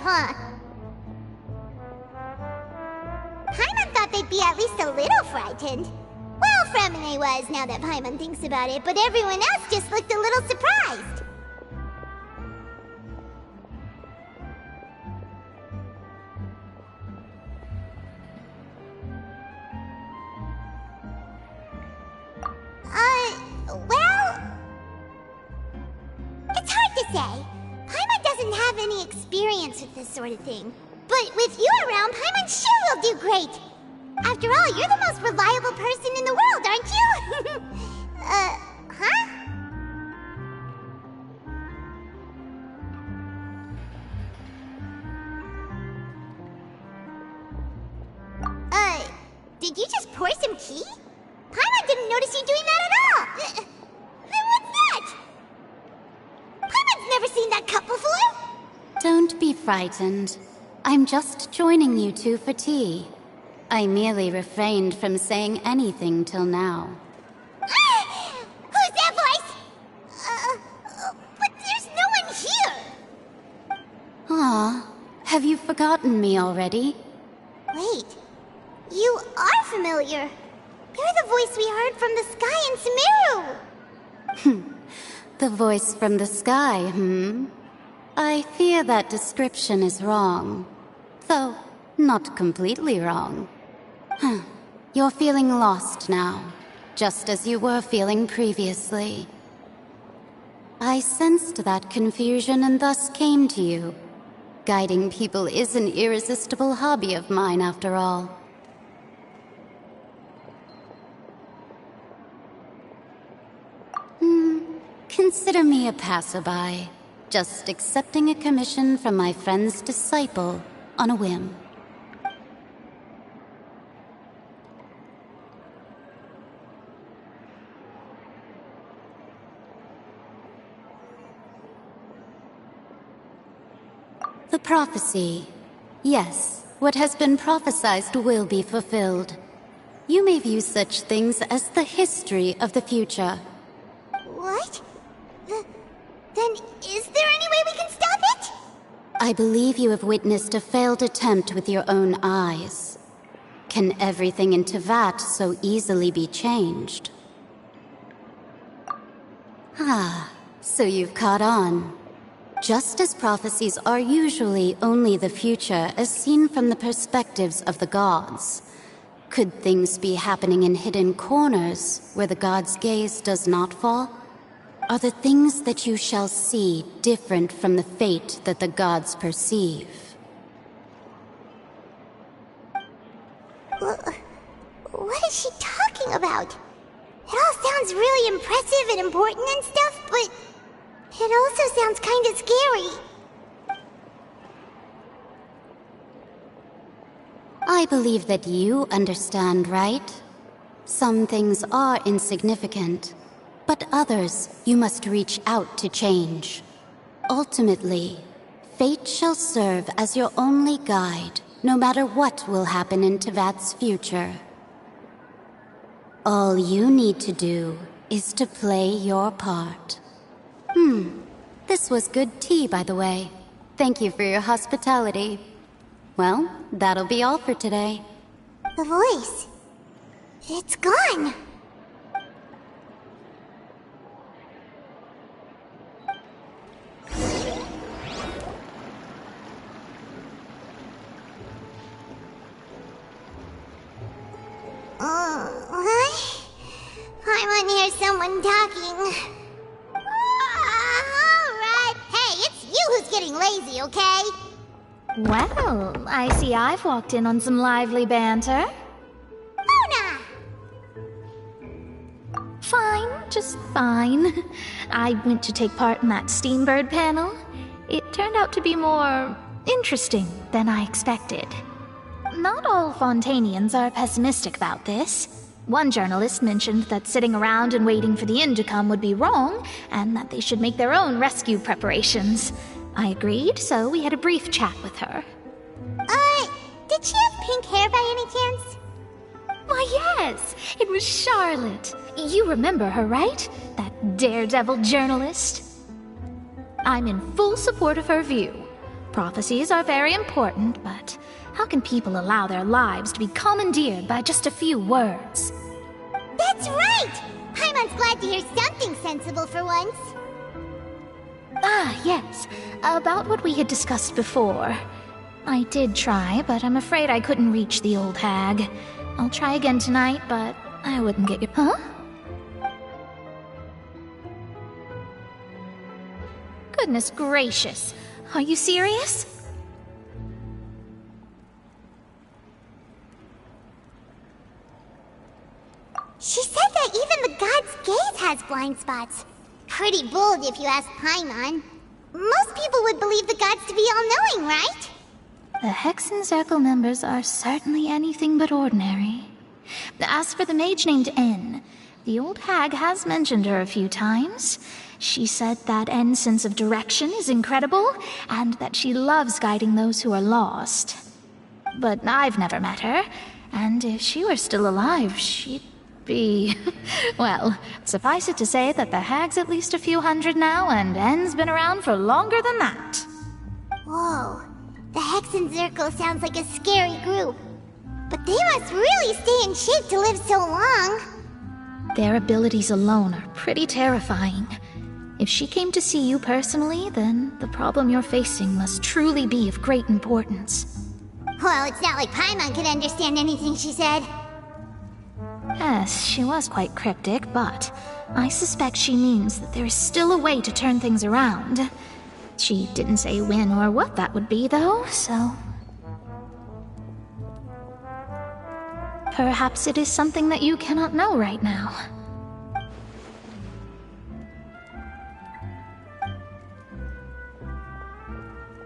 huh? Paimon thought they'd be at least a little frightened. Well, Fremine was, now that Paimon thinks about it, but everyone else just looked a little surprised. Well... It's hard to say. Paimon doesn't have any experience with this sort of thing. But with you around, Paimon sure will do great. After all, you're the most reliable person in the world, aren't you? Huh? Did you just pour some tea? Paimon didn't notice you doing that at all! What's that? Paimon's never seen that cup before! Don't be frightened. I'm just joining you two for tea. I merely refrained from saying anything till now. Who's that voice? But there's no one here! Aw, have you forgotten me already? Wait, you are familiar. You're the voice we heard from the sky in Sumeru! The voice from the sky, I fear that description is wrong. Though, not completely wrong. You're feeling lost now, just as you were feeling previously. I sensed that confusion and thus came to you. Guiding people is an irresistible hobby of mine, after all. Consider me a passerby, just accepting a commission from my friend's disciple on a whim. The prophecy. Yes, what has been prophesied will be fulfilled. You may view such things as the history of the future. What? Then is there any way we can stop it? I believe you have witnessed a failed attempt with your own eyes. Can everything in Teyvat so easily be changed? So you've caught on. Just as prophecies are usually only the future as seen from the perspectives of the gods, could things be happening in hidden corners where the gods' gaze does not fall? Are the things that you shall see different from the fate that the gods perceive? What is she talking about? It all sounds really impressive and important and stuff, but it also sounds kind of scary. I believe that you understand, right? Some things are insignificant, but others you must reach out to change. Ultimately, fate shall serve as your only guide, no matter what will happen in Teyvat's future. All you need to do is to play your part. This was good tea, by the way. Thank you for your hospitality. Well, that'll be all for today. The voice. It's gone. I want to hear someone talking. Alright. Hey, it's you who's getting lazy, okay? Well, I see I've walked in on some lively banter. Mona! Fine, just fine. I went to take part in that Steambird panel. It turned out to be more interesting than I expected. Not all Fontainians are pessimistic about this. One journalist mentioned that sitting around and waiting for the end to come would be wrong, and that they should make their own rescue preparations. I agreed, so we had a brief chat with her. Did she have pink hair by any chance? Why, yes! It was Charlotte. You remember her, right? That daredevil journalist? I'm in full support of her view. Prophecies are very important, but how can people allow their lives to be commandeered by just a few words? That's right! Paimon's glad to hear something sensible for once. Ah, yes. About what we had discussed before. I did try, but I'm afraid I couldn't reach the old hag. I'll try again tonight, but I wouldn't get your... Huh? Goodness gracious. Are you serious? She said that even the god's gaze has blind spots. Pretty bold if you ask Paimon. Most people would believe the gods to be all-knowing, right? The Hexen Circle members are certainly anything but ordinary. As for the mage named N, the old hag has mentioned her a few times. She said that N's sense of direction is incredible, and that she loves guiding those who are lost. But I've never met her, and if she were still alive, she'd be... Well, suffice it to say that the hag's at least a few hundred now, and N's been around for longer than that. Whoa. The Hexen Circle sounds like a scary group. But they must really stay in shape to live so long. Their abilities alone are pretty terrifying. If she came to see you personally, then the problem you're facing must truly be of great importance. Well, it's not like Paimon could understand anything she said. Yes, she was quite cryptic, but I suspect she means that there is still a way to turn things around. She didn't say when or what that would be, though, so... Perhaps it is something that you cannot know right now.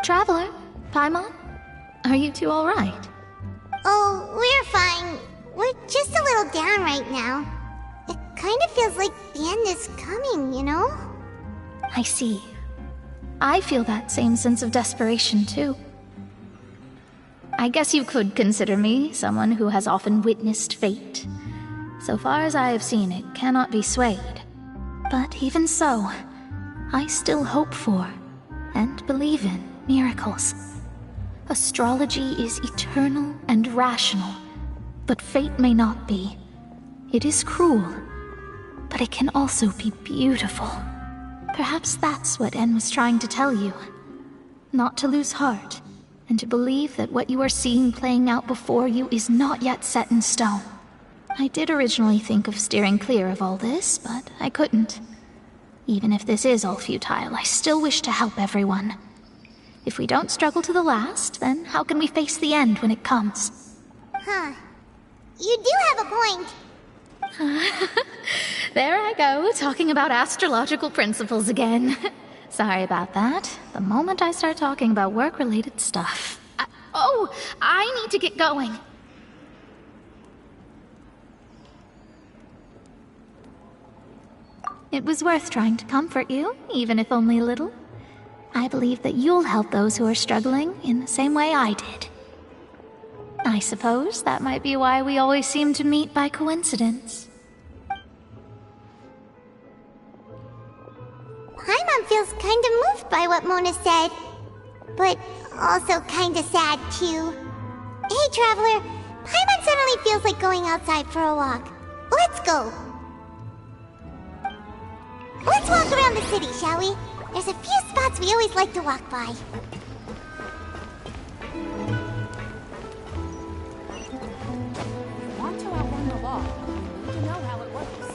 Traveler, Paimon, are you two all right? Oh, we're fine. We're just a little down right now. It kind of feels like the end is coming, you know? I see. I feel that same sense of desperation, too. I guess you could consider me someone who has often witnessed fate. So far as I have seen, it cannot be swayed. But even so, I still hope for, and believe in, miracles. Astrology is eternal and rational, but fate may not be. It is cruel, but it can also be beautiful. Perhaps that's what En was trying to tell you. Not to lose heart, and to believe that what you are seeing playing out before you is not yet set in stone. I did originally think of steering clear of all this, but I couldn't. Even if this is all futile, I still wish to help everyone. If we don't struggle to the last, then how can we face the end when it comes? Huh. You do have a point. There I go, talking about astrological principles again. Sorry about that. The moment I start talking about work-related stuff... I need to get going. It was worth trying to comfort you, even if only a little. I believe that you'll help those who are struggling in the same way I did. I suppose that might be why we always seem to meet by coincidence. Paimon feels kinda moved by what Mona said. But also kinda sad, too. Hey, Traveler. Paimon suddenly feels like going outside for a walk. Let's go. Let's walk around the city, shall we? There's a few spots we always like to walk by. Want to outrun the law, you need to know how it works.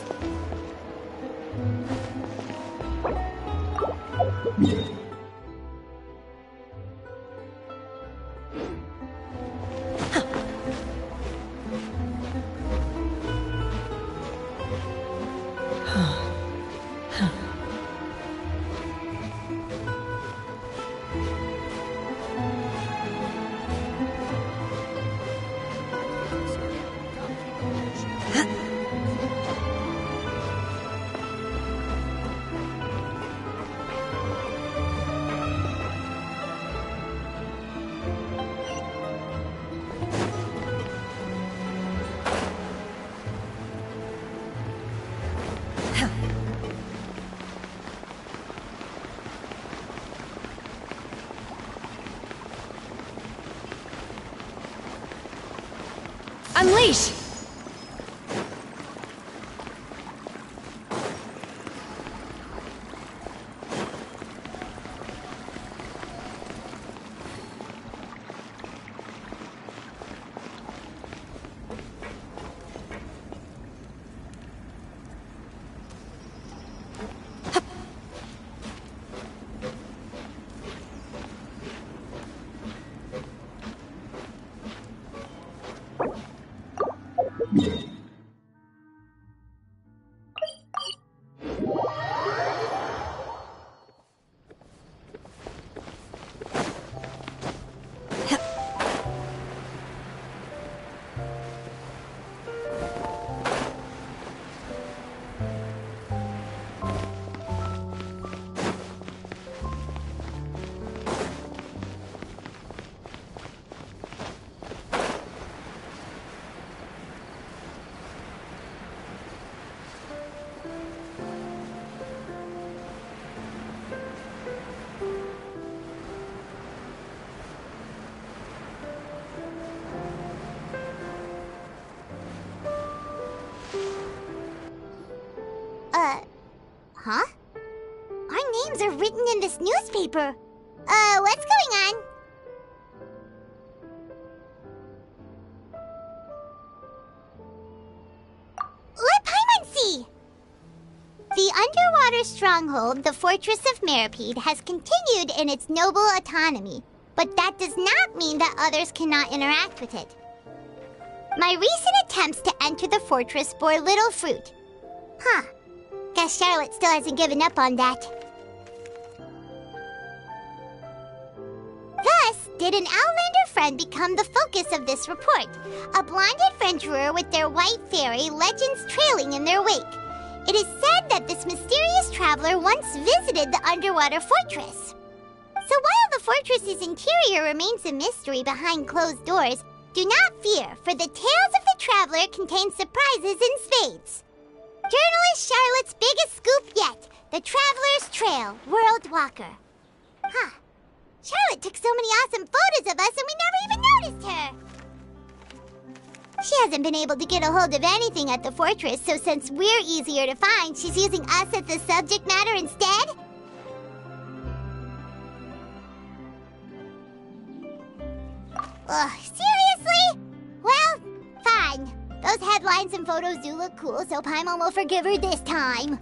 Unleash! Huh? Our names are written in this newspaper. What's going on? Let Paimon see! The underwater stronghold, the Fortress of Meripede, has continued in its noble autonomy, but that does not mean that others cannot interact with it. My recent attempts to enter the fortress bore little fruit. Huh. Guess Charlotte still hasn't given up on that. Thus, did an Outlander friend become the focus of this report, a blind adventurer with their white fairy, legends trailing in their wake. It is said that this mysterious traveler once visited the underwater fortress. So while the fortress's interior remains a mystery behind closed doors, do not fear, for the tales of the traveler contain surprises in spades. Journalist Charlotte's biggest scoop yet, the Traveler's Trail, World Walker. Huh. Charlotte took so many awesome photos of us and we never even noticed her. She hasn't been able to get a hold of anything at the fortress, so since we're easier to find, she's using us as the subject matter instead? Ugh, seriously? Well, fine. Those headlines and photos do look cool, so Paimon will forgive her this time.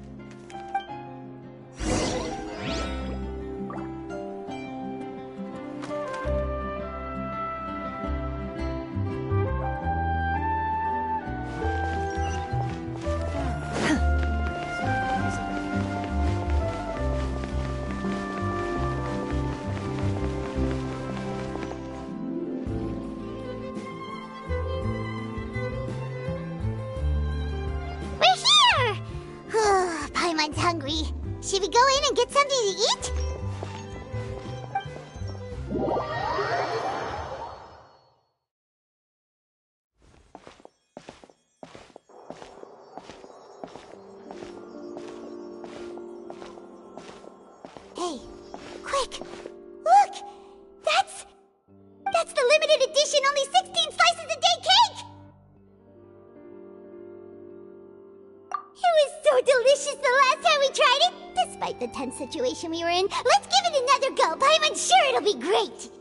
Paimon's hungry. Should we go in and get something to eat? Hey, quick! Look! That's the limited edition only 16 slices a day cake! It was so delicious the last time we tried it! Despite the tense situation we were in, let's give it another go! Paimon's sure it'll be great!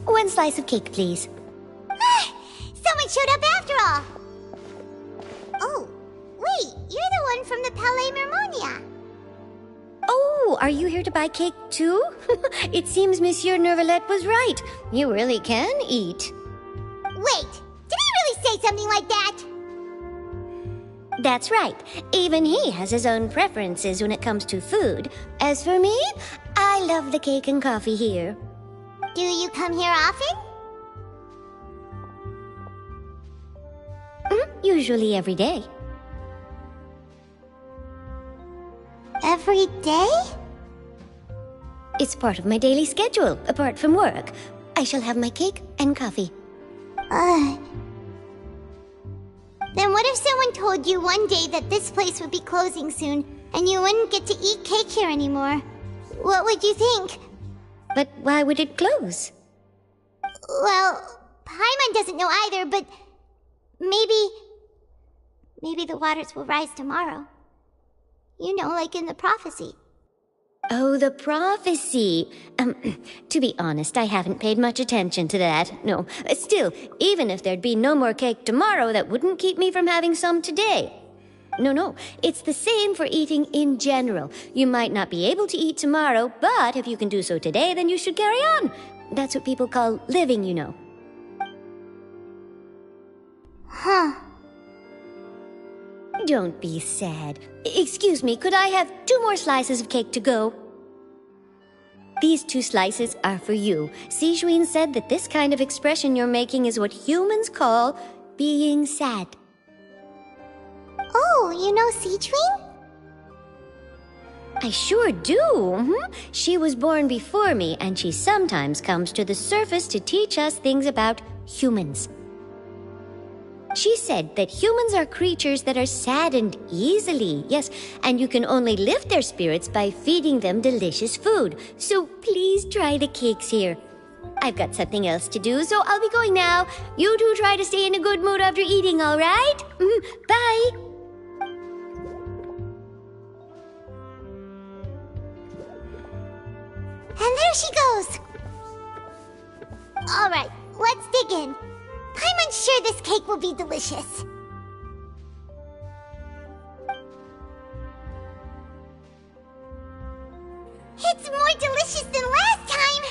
One slice of cake, please. Someone showed up after all! Oh, wait, you're the one from the Palais Mermonia. Oh, are you here to buy cake too? It seems Monsieur Nervalette was right. You really can eat. Wait, did he really say something like that? That's right. Even he has his own preferences when it comes to food. As for me, I love the cake and coffee here. Do you come here often? usually every day. Every day? It's part of my daily schedule, apart from work. I shall have my cake and coffee. Then what if someone told you one day that this place would be closing soon, and you wouldn't get to eat cake here anymore? What would you think? But why would it close? Well, Paimon doesn't know either, but maybe the waters will rise tomorrow. You know, like in the prophecy. Oh, the prophecy. To be honest, I haven't paid much attention to that. No, still, even if there'd be no more cake tomorrow, that wouldn't keep me from having some today. No, it's the same for eating in general. You might not be able to eat tomorrow, but if you can do so today, then you should carry on. That's what people call living, you know. Huh. Don't be sad. Excuse me, could I have 2 more slices of cake to go? These 2 slices are for you. Sijouin said that this kind of expression you're making is what humans call being sad. Oh, you know Sijouin? I sure do. She was born before me, and she sometimes comes to the surface to teach us things about humans. She said that humans are creatures that are saddened easily, yes, and you can only lift their spirits by feeding them delicious food. So please try the cakes here. I've got something else to do, so I'll be going now. You two try to stay in a good mood after eating, all right? Bye. And there she goes. All right, let's dig in. Paimon's sure this cake will be delicious. It's more delicious than last time,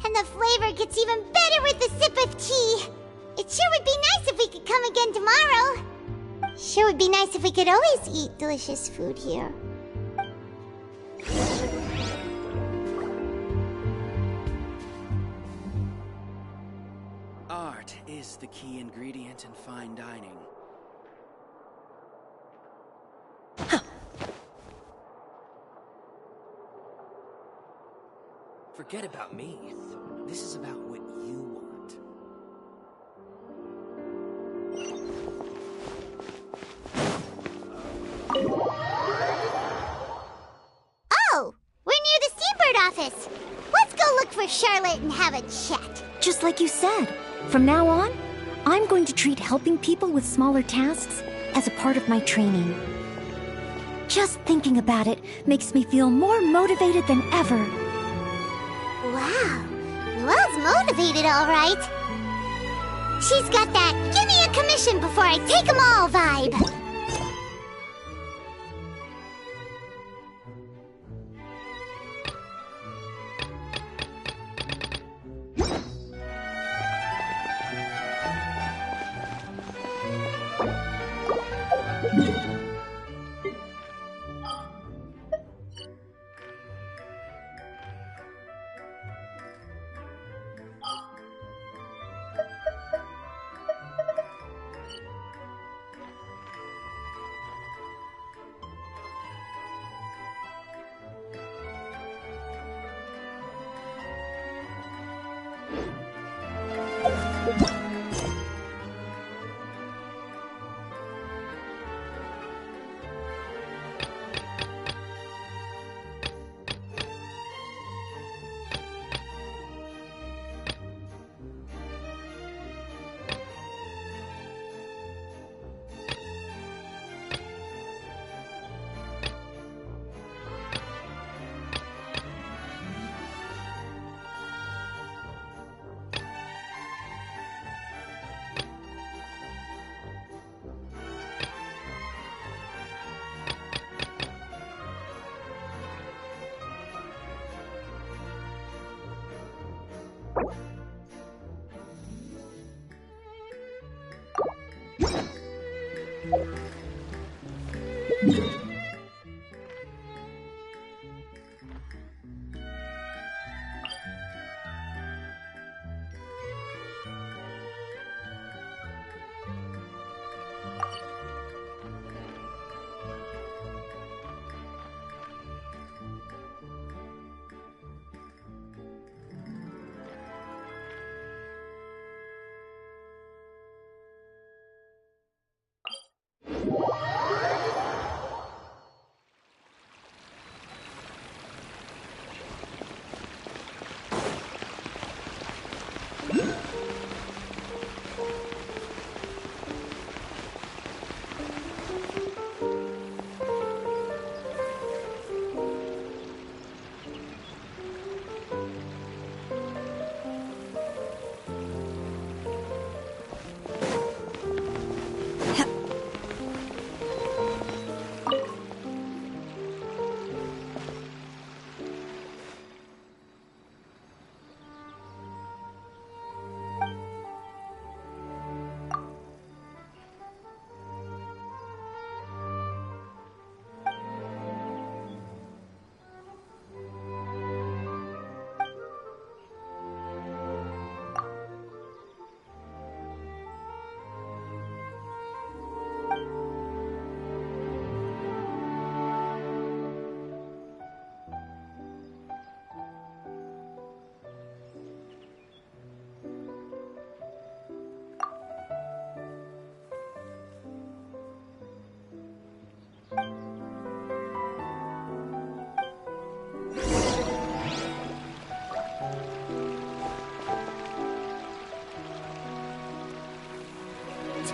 and the flavor gets even better with a sip of tea. It sure would be nice if we could come again tomorrow. Sure would be nice if we could always eat delicious food here. Art is the key ingredient in fine dining. Forget about me. This is about what you want. Oh, we're near the Steambird office. Let's go look for Charlotte and have a chat. Just like you said, from now on, I'm going to treat helping people with smaller tasks as a part of my training. Just thinking about it makes me feel more motivated than ever. Wow, Noelle's motivated, all right. She's got that give me a commission before I take 'em all vibe.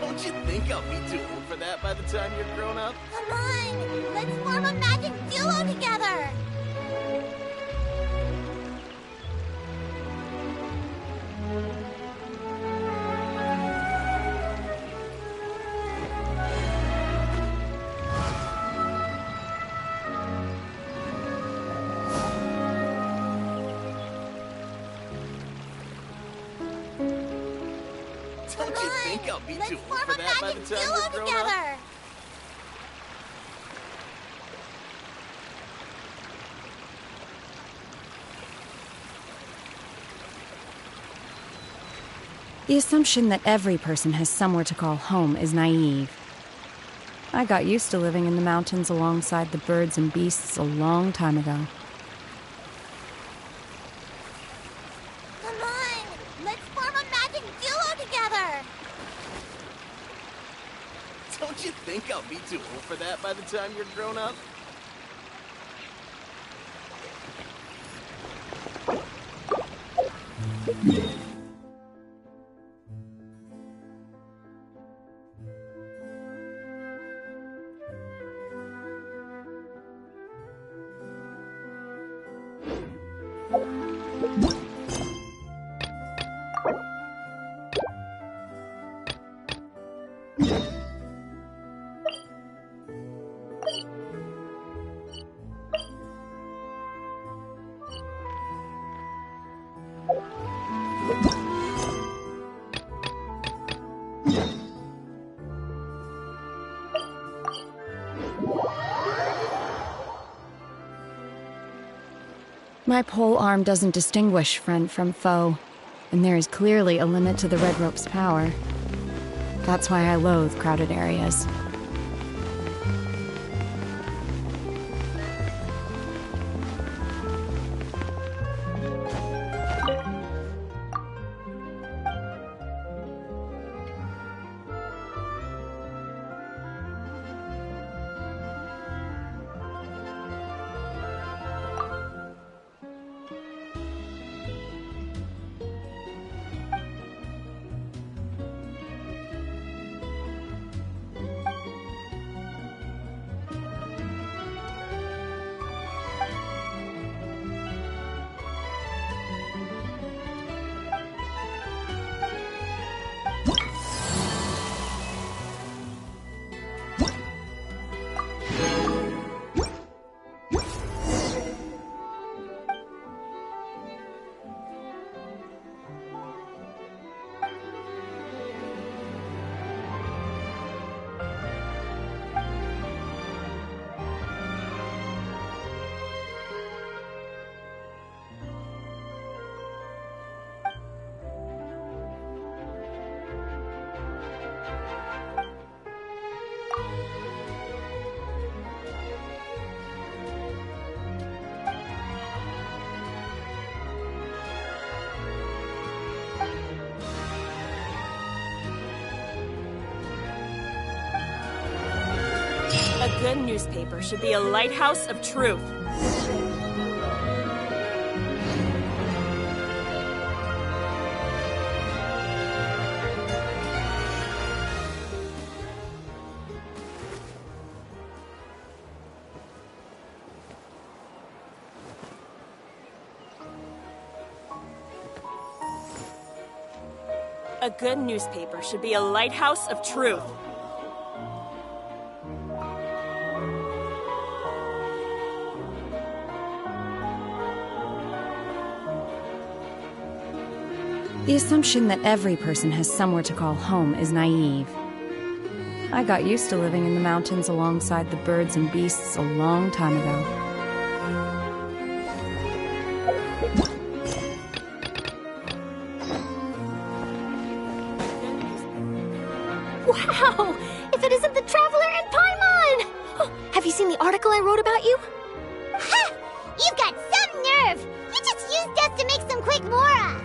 Don't you think I'll be too old for that by the time you're grown up? Come on, let's form a magic duo together. Don't you think I'll be Let's too form old for a that by the magic time duo you're grown up? together. The assumption that every person has somewhere to call home is naive. I got used to living in the mountains alongside the birds and beasts a long time ago. Come on, let's form a magic duo together. Don't you think I'll be too old for that by the time you're grown up? My pole arm doesn't distinguish friend from foe, and there is clearly a limit to the red rope's power. That's why I loathe crowded areas. A good newspaper should be a lighthouse of truth. A good newspaper should be a lighthouse of truth. The assumption that every person has somewhere to call home is naive. I got used to living in the mountains alongside the birds and beasts a long time ago. Wow! If it isn't the Traveler and Paimon! Oh, have you seen the article I wrote about you? Ha! You've got some nerve! You just used us to make some quick mora!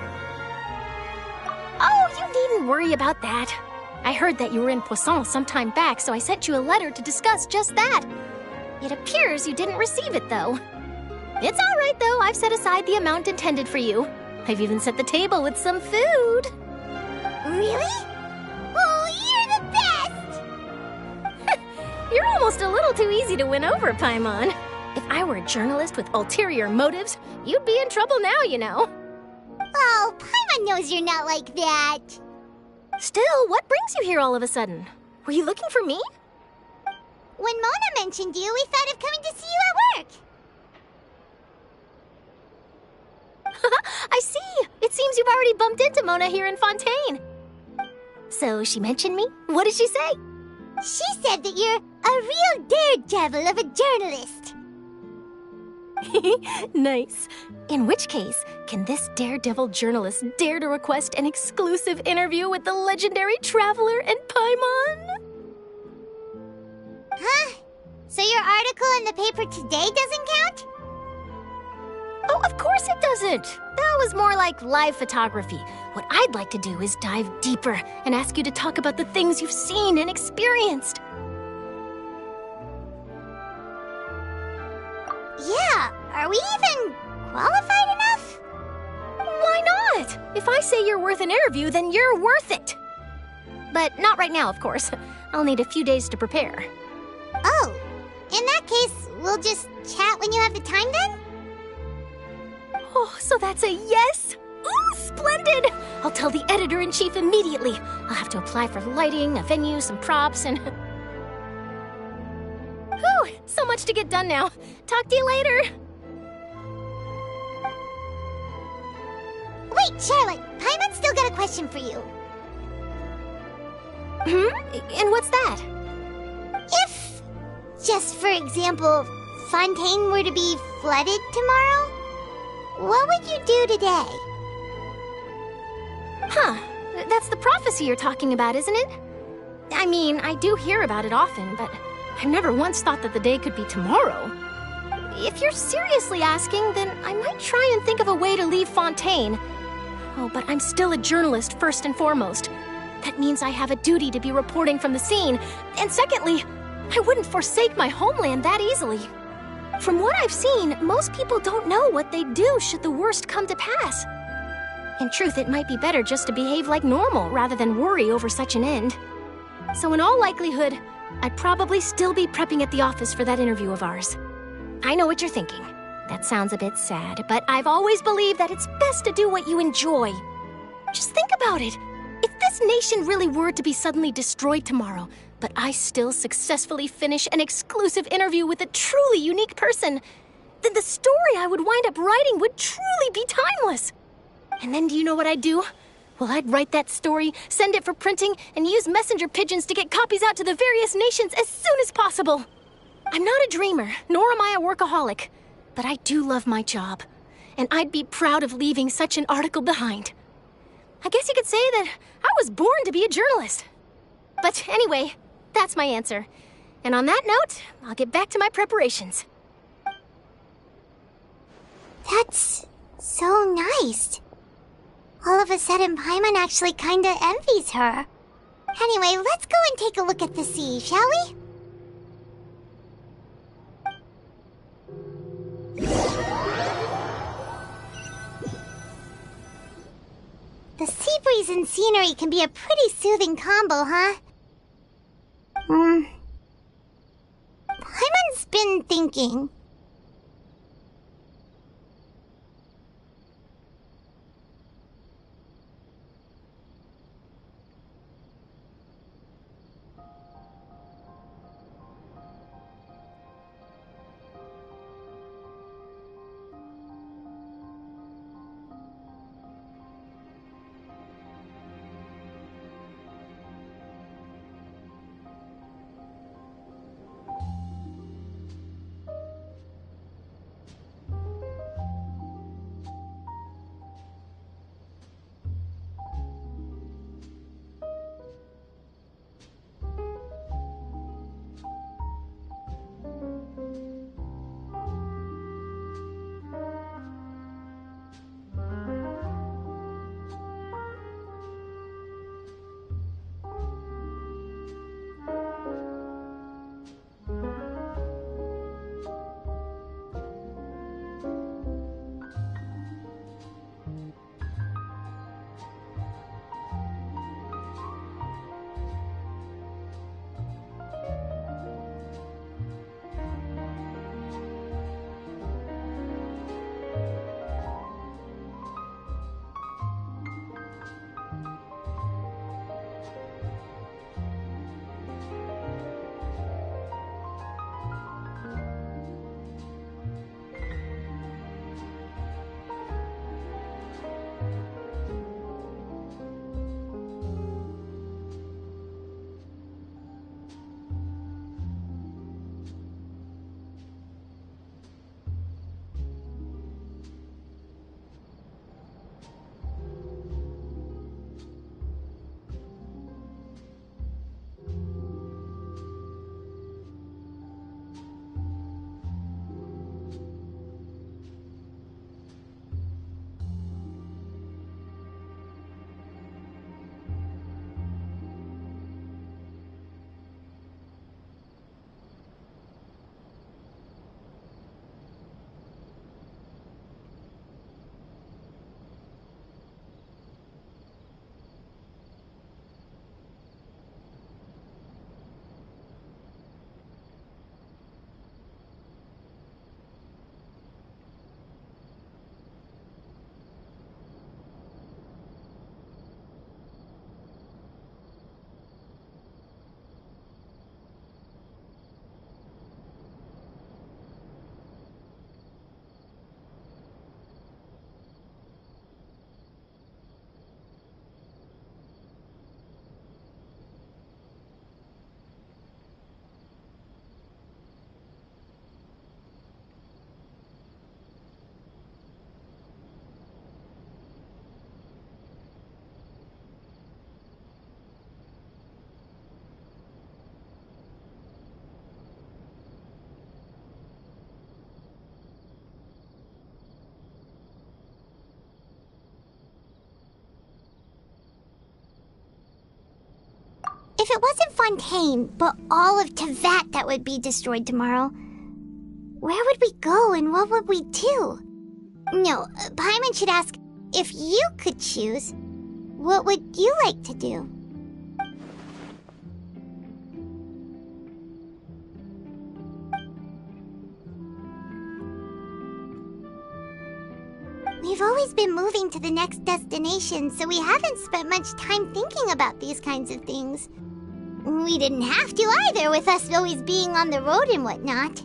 Oh, you needn't worry about that. I heard that you were in Poisson some time back, so I sent you a letter to discuss just that. It appears you didn't receive it, though. It's all right, though. I've set aside the amount intended for you. I've even set the table with some food. Really? Oh, you're the almost a little too easy to win over, Paimon. If I were a journalist with ulterior motives, you'd be in trouble now, you know. Oh, Paimon knows you're not like that. Still, what brings you here all of a sudden? Were you looking for me? When Mona mentioned you, we thought of coming to see you at work. I see! It seems you've already bumped into Mona here in Fontaine. So she mentioned me? What did she say? She said that you're a real daredevil of a journalist. Nice. In which case, can this daredevil journalist dare to request an exclusive interview with the legendary traveler and Paimon? Huh? So your article in the paper today doesn't count? Oh, of course it doesn't. That was more like live photography. What I'd like to do is dive deeper and ask you to talk about the things you've seen and experienced. Yeah, are we even qualified enough? Why not? If I say you're worth an interview, then you're worth it. But not right now, of course. I'll need a few days to prepare. Oh, in that case, we'll just chat when you have the time then? Oh, so that's a yes? Ooh, splendid! I'll tell the editor-in-chief immediately. I'll have to apply for lighting, a venue, some props, and... Whew, so much to get done now. Talk to you later. Wait, Charlotte, Paimon's still got a question for you. And what's that? If, just for example, Fontaine were to be flooded tomorrow, what would you do today? Huh, that's the prophecy you're talking about, isn't it? I mean, I do hear about it often, but I've never once thought that the day could be tomorrow. If you're seriously asking, then I might try and think of a way to leave Fontaine. Oh, but I'm still a journalist first and foremost. That means I have a duty to be reporting from the scene. And secondly, I wouldn't forsake my homeland that easily. From what I've seen, most people don't know what they'd do should the worst come to pass. In truth, it might be better just to behave like normal rather than worry over such an end. So in all likelihood, I'd probably still be prepping at the office for that interview of ours. I know what you're thinking. That sounds a bit sad, but I've always believed that it's best to do what you enjoy. Just think about it. If this nation really were to be suddenly destroyed tomorrow, but I still successfully finish an exclusive interview with a truly unique person, then the story I would wind up writing would truly be timeless. And then do you know what I'd do? Well, I'd write that story, send it for printing, and use messenger pigeons to get copies out to the various nations as soon as possible. I'm not a dreamer, nor am I a workaholic, but I do love my job, and I'd be proud of leaving such an article behind. I guess you could say that I was born to be a journalist. But anyway, that's my answer. And on that note, I'll get back to my preparations. That's so nice. All of a sudden, Paimon actually kinda envies her. Anyway, let's go and take a look at the sea, shall we? The sea breeze and scenery can be a pretty soothing combo, huh? Paimon's been thinking. If it wasn't Fontaine, but all of Tevat that would be destroyed tomorrow, where would we go and what would we do? No, Paimon should ask, if you could choose, what would you like to do? We've always been moving to the next destination, so we haven't spent much time thinking about these kinds of things. We didn't have to either, with us always being on the road and whatnot.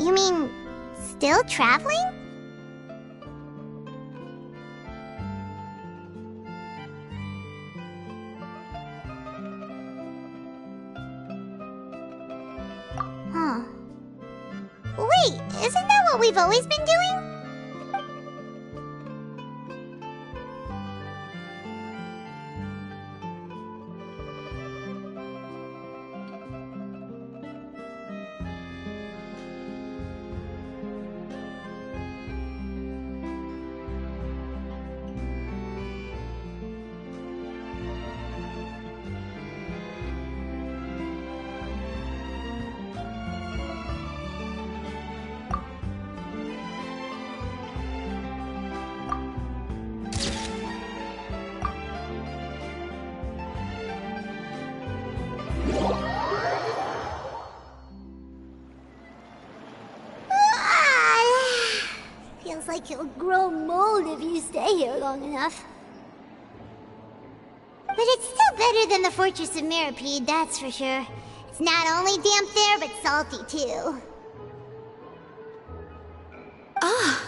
You mean, still traveling? Huh. Wait, isn't that what we've always been doing? Feels like you'll grow mold if you stay here long enough. But it's still better than the Fortress of Mirapede, that's for sure. It's not only damp there, but salty too.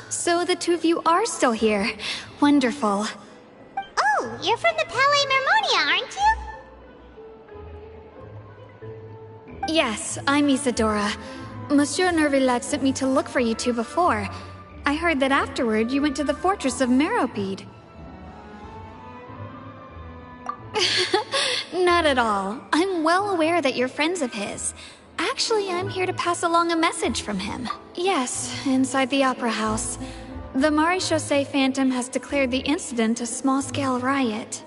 So the two of you are still here. Wonderful. Oh, you're from the Palais Mermonia, aren't you? Yes, I'm Isadora. Monsieur Nervillat sent me to look for you two before. I heard that afterward you went to the Fortress of Meropide. Not at all. I'm well aware that you're friends of his. Actually, I'm here to pass along a message from him. Yes, inside the Opera House. The Maréchaussée Phantom has declared the incident a small-scale riot.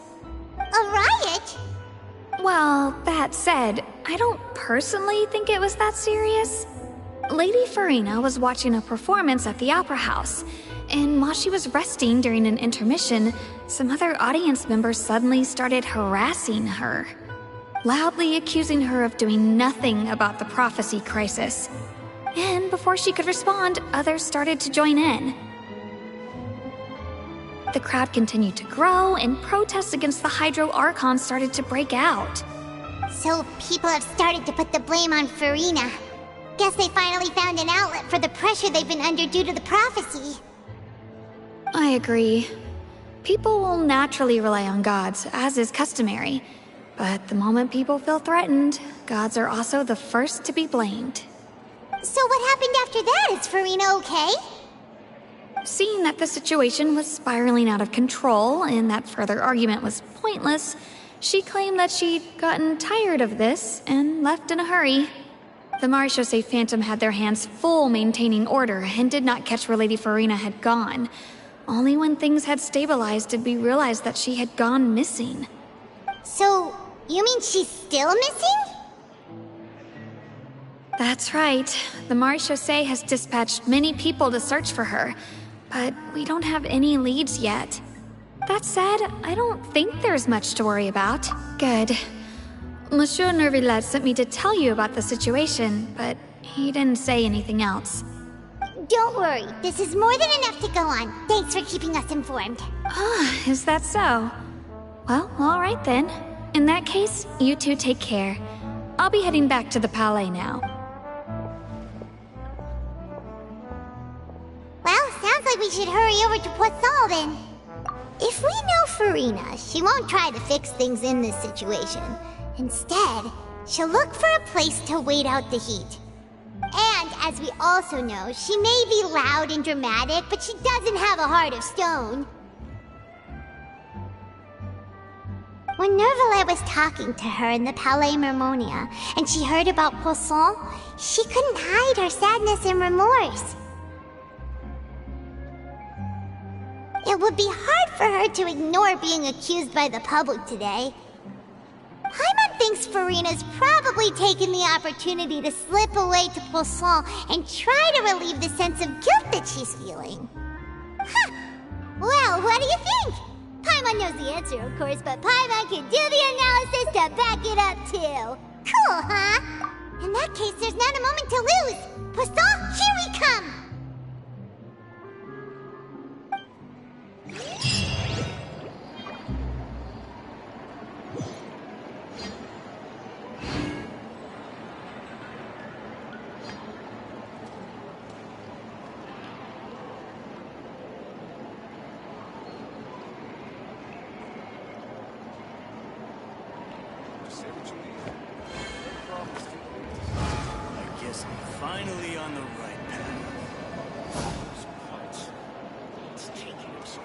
A riot? Well, that said, I don't personally think it was that serious. Lady Farina was watching a performance at the Opera House, and while she was resting during an intermission, some other audience members suddenly started harassing her, loudly accusing her of doing nothing about the prophecy crisis. And before she could respond, others started to join in. The crowd continued to grow, and protests against the Hydro Archon started to break out. So people have started to put the blame on Farina. Guess they finally found an outlet for the pressure they've been under due to the prophecy. I agree. People will naturally rely on gods, as is customary. But the moment people feel threatened, gods are also the first to be blamed. So what happened after that? Is Farina okay? Seeing that the situation was spiraling out of control and that further argument was pointless, she claimed that she'd gotten tired of this and left in a hurry. The Maréchaussée Phantom had their hands full maintaining order and did not catch where Lady Farina had gone. Only when things had stabilized did we realize that she had gone missing. So, you mean she's still missing? That's right. The Maréchaussée has dispatched many people to search for her, but we don't have any leads yet. That said, I don't think there's much to worry about. Good. Monsieur Nervillat sent me to tell you about the situation, but he didn't say anything else. Don't worry, this is more than enough to go on. Thanks for keeping us informed. Is that so? Well, alright then. In that case, you two take care. I'll be heading back to the Palais now. Well, sounds like we should hurry over to Poisson then. If we know Farina, she won't try to fix things in this situation. Instead, she'll look for a place to wait out the heat. And, as we also know, she may be loud and dramatic, but she doesn't have a heart of stone. When Nervillat was talking to her in the Palais Mermonia, and she heard about Poisson, she couldn't hide her sadness and remorse. It would be hard for her to ignore being accused by the public today. Paimon thinks Farina's probably taken the opportunity to slip away to Poisson and try to relieve the sense of guilt that she's feeling. Huh. Well, what do you think? Paimon knows the answer, of course, but Paimon can do the analysis to back it up, too. Cool, huh? In that case, there's not a moment to lose. Poisson, here we come! on the right path. It's taking us.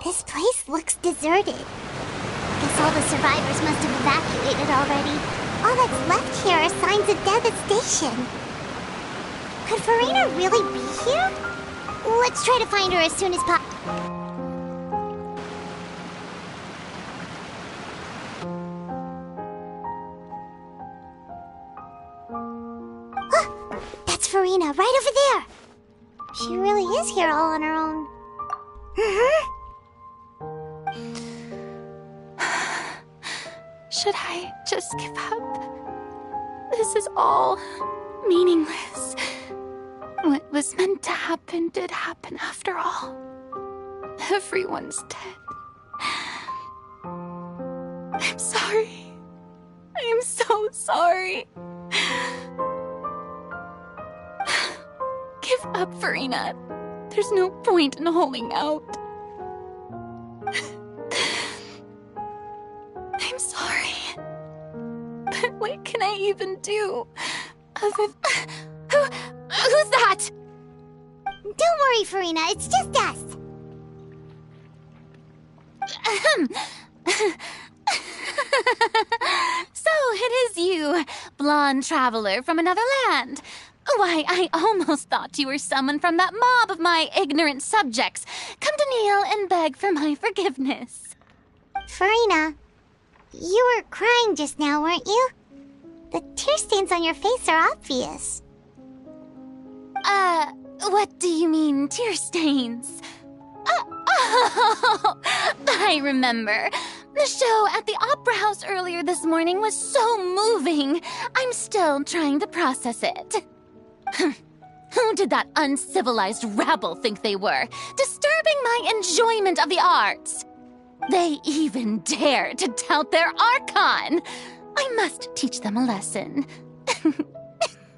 This place looks deserted. Guess all the survivors must have evacuated already. All that's left here are signs of devastation. Could Farina really be here? Let's try to find her as soon as possible. That's Farina, right over there. She really is here all on her own. Should I just give up? This is all meaningless. What was meant to happen did happen after all. Everyone's dead. I'm sorry. I am so sorry. Give up, Farina. There's no point in holding out. I'm sorry. But what can I even do? Who's that? Don't worry, Farina. It's just us. So it is you, blonde traveler from another land. Why, I almost thought you were someone from that mob of my ignorant subjects. Come to kneel and beg for my forgiveness. Farina, you were crying just now, weren't you? The tear stains on your face are obvious. What do you mean, tear stains? Oh, I remember. The show at the Opera House earlier this morning was so moving. I'm still trying to process it. Who did that uncivilized rabble think they were, disturbing my enjoyment of the arts? They even dare to tout their Archon. I must teach them a lesson.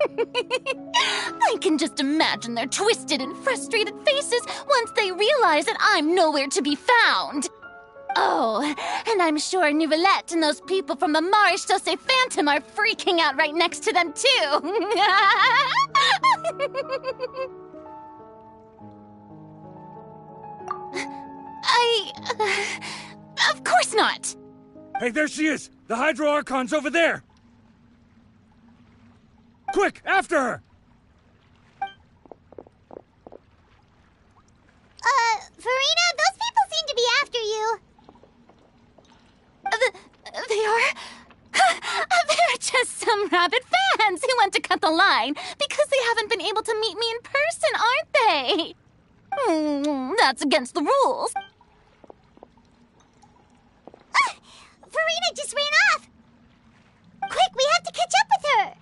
I can just imagine their twisted and frustrated faces once they realize that I'm nowhere to be found. Oh, and I'm sure Nouvellette and those people from the Marish Chaussee Phantom are freaking out right next to them, too. Of course not. Hey, there she is! The Hydro Archon's over there! Quick, after her! Farina, those people seem to be after you. They are... They're just some rabid fans who want to cut the line because they haven't been able to meet me in person, aren't they? That's against the rules. Farina just ran off! Quick, we have to catch up with her!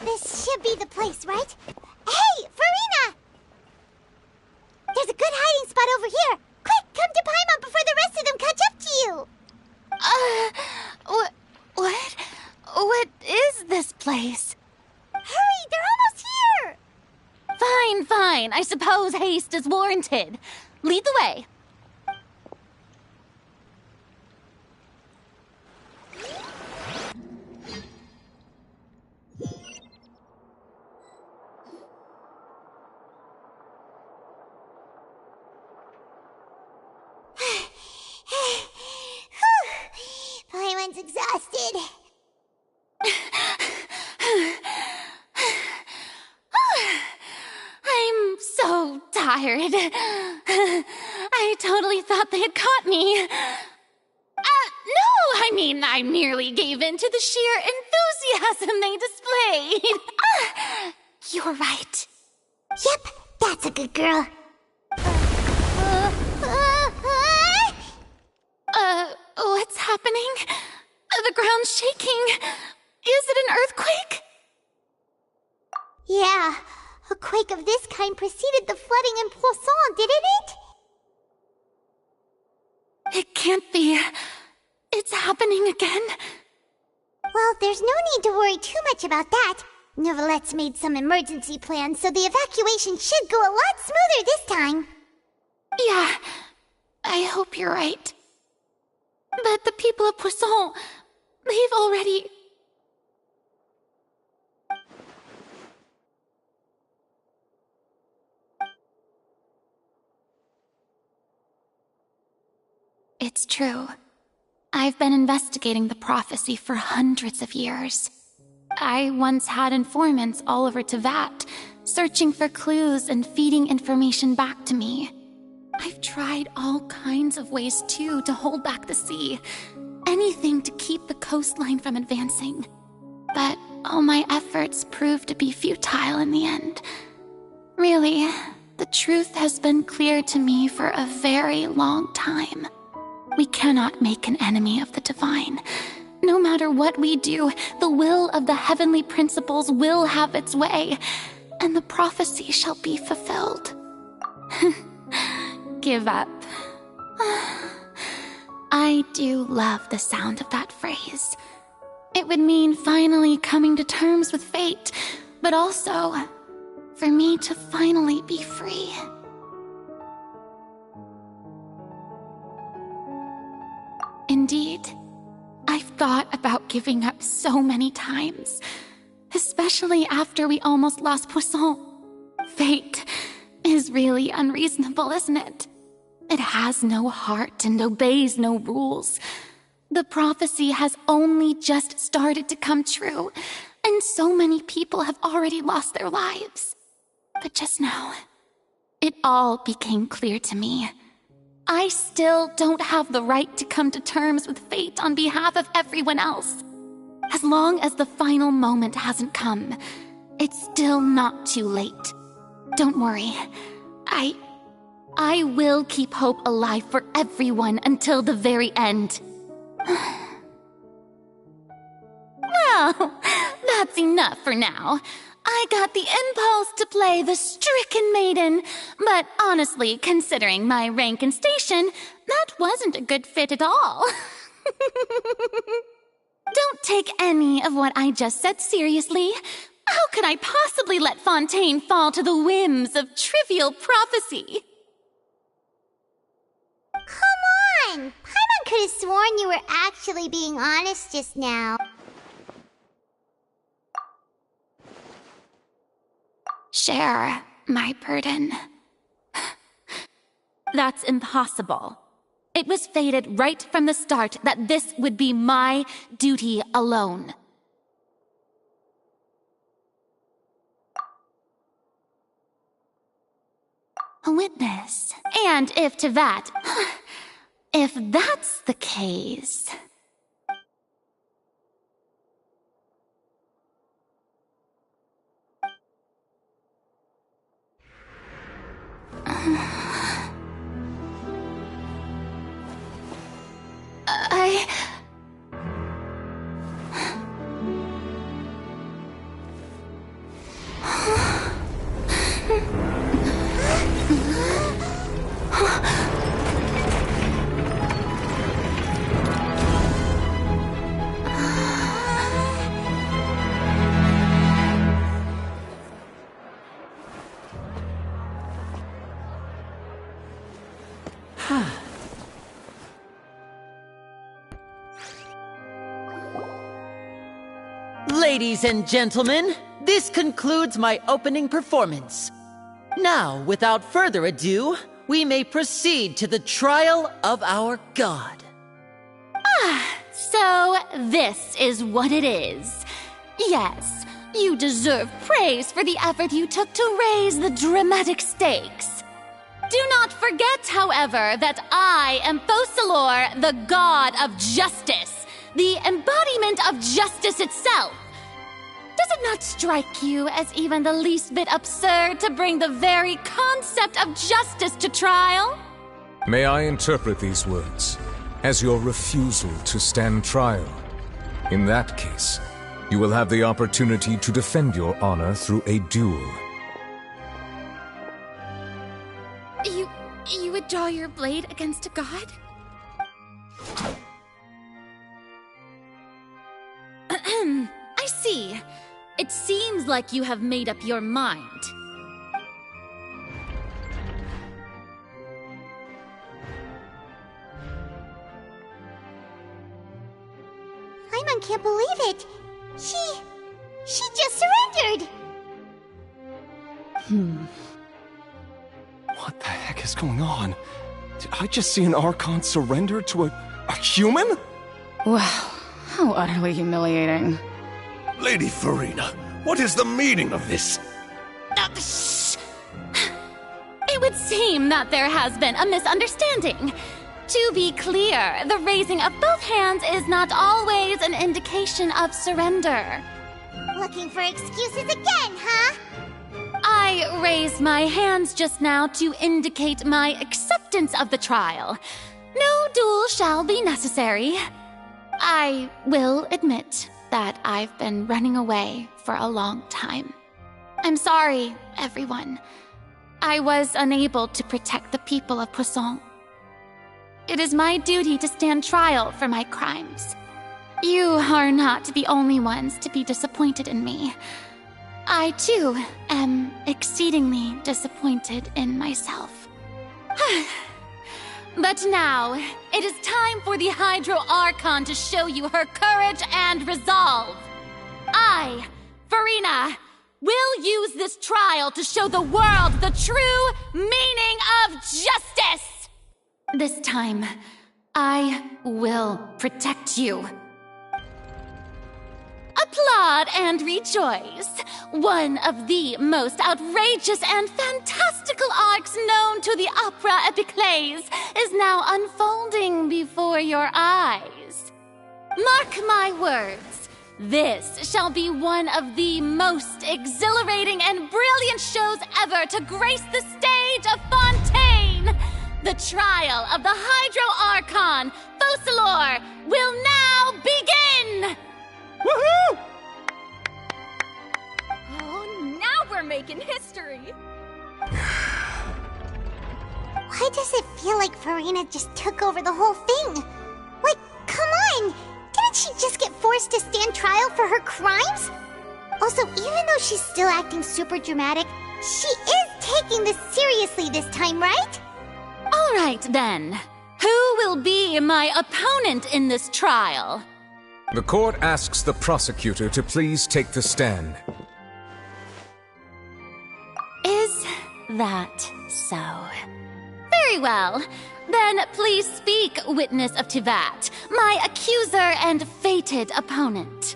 This should be the place, right? Hey, Farina! There's a good hiding spot over here. Quick, come to Paimon before the rest of them catch up to you. What? What is this place? Hurry, they're almost here. Fine. I suppose haste is warranted. Lead the way. Paimon's exhausted. I'm so tired. I totally thought they had caught me. No, I mean, I merely gave in to the sheer enthusiasm they displayed. You're right. Yep, that's a good girl. What's happening? The ground's shaking. Is it an earthquake? Yeah, a quake of this kind preceded the flooding in Poisson, didn't it? It can't be. It's happening again. Well, there's no need to worry too much about that. Neverlette's made some emergency plans, so the evacuation should go a lot smoother this time. Yeah, I hope you're right. But the people of Poisson, they've already... It's true. I've been investigating the prophecy for hundreds of years. I once had informants all over Tevat, searching for clues and feeding information back to me. I've tried all kinds of ways, too, to hold back the sea. Anything to keep the coastline from advancing. But all my efforts proved to be futile in the end. Really, the truth has been clear to me for a very long time. We cannot make an enemy of the divine. No matter what we do, the will of the heavenly principles will have its way, and the prophecy shall be fulfilled. Give up. I do love the sound of that phrase. It would mean finally coming to terms with fate, but also for me to finally be free. Indeed, I've thought about giving up so many times, especially after we almost lost Poisson. Fate is really unreasonable, isn't it? It has no heart and obeys no rules. The prophecy has only just started to come true, and so many people have already lost their lives. But just now, it all became clear to me. I still don't have the right to come to terms with fate on behalf of everyone else. As long as the final moment hasn't come, it's still not too late. Don't worry. I will keep hope alive for everyone until the very end. Well, that's enough for now. I got the impulse to play the stricken maiden, but honestly, considering my rank and station, that wasn't a good fit at all. Don't take any of what I just said seriously. How could I possibly let Fontaine fall to the whims of trivial prophecy? Come on! Paimon could have sworn you were actually being honest just now. Share my burden. That's impossible. It was fated right from the start that this would be my duty alone. A witness. And if to that... if that's the case... Ladies and gentlemen, this concludes my opening performance. Now, without further ado, we may proceed to the trial of our god. So this is what it is. Yes, you deserve praise for the effort you took to raise the dramatic stakes. Do not forget, however, that I am Focalor, the god of justice, the embodiment of justice itself. Does it not strike you as even the least bit absurd to bring the very concept of justice to trial? May I interpret these words as your refusal to stand trial? In that case, you will have the opportunity to defend your honor through a duel. You would draw your blade against a god? I see. It seems like you have made up your mind. Paimon can't believe it. She just surrendered. What the heck is going on? Did I just see an Archon surrender to a human? Wow, how utterly humiliating. Lady Farina, what is the meaning of this? Shh! It would seem that there has been a misunderstanding. To be clear, the raising of both hands is not always an indication of surrender. Looking for excuses again, huh? I raised my hands just now to indicate my acceptance of the trial. No duel shall be necessary. I will admit that I've been running away for a long time. I'm sorry, everyone. I was unable to protect the people of Poisson. It is my duty to stand trial for my crimes. You are not the only ones to be disappointed in me. I, too, am exceedingly disappointed in myself. But now, it is time for the Hydro Archon to show you her courage and resolve. I, Farina, will use this trial to show the world the true meaning of justice! This time, I will protect you. Applaud and rejoice! One of the most outrageous and fantastical arcs known to the opera epiclese is now unfolding before your eyes. Mark my words, this shall be one of the most exhilarating and brilliant shows ever to grace the stage of Fontaine! The trial of the Hydro Archon, Focalor, will now begin! Woohoo! Oh, now we're making history! Why does it feel like Farina just took over the whole thing? Like, come on! Didn't she just get forced to stand trial for her crimes? Also, even though she's still acting super dramatic, she is taking this seriously this time, right? All right, then. Who will be my opponent in this trial? The court asks the prosecutor to please take the stand. Is that so? Very well. Then please speak, witness of Tivat, my accuser and fated opponent.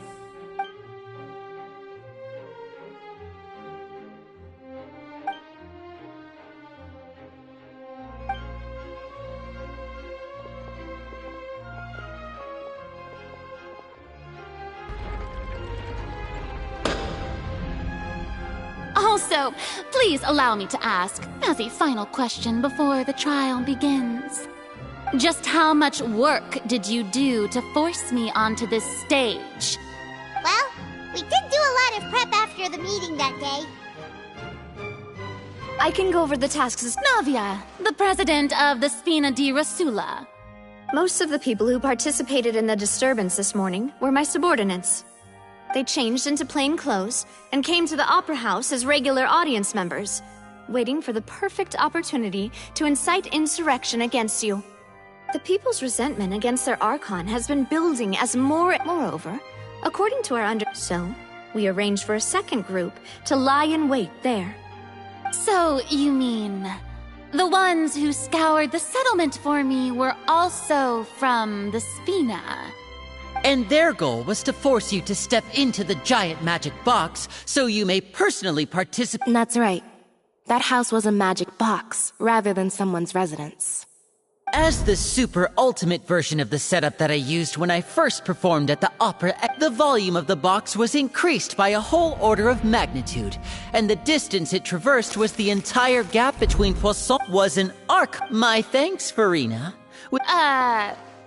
Also, please allow me to ask, as a final question before the trial begins. Just how much work did you do to force me onto this stage? Well, we did do a lot of prep after the meeting that day. I can go over the tasks. Navia, the president of the Spina di Rasula. Most of the people who participated in the disturbance this morning were my subordinates. They changed into plain clothes and came to the Opera House as regular audience members, waiting for the perfect opportunity to incite insurrection against you. The people's resentment against their Archon has been building as moreover, according to our So, we arranged for a second group to lie in wait there. So, you mean, the ones who scoured the settlement for me were also from the Spina? And their goal was to force you to step into the giant magic box so you may personally participate. That's right. That house was a magic box rather than someone's residence. As the super ultimate version of the setup that I used when I first performed at the opera, the volume of the box was increased by a whole order of magnitude, and the distance it traversed was the entire gap between Poisson was an arc. My thanks, Farina.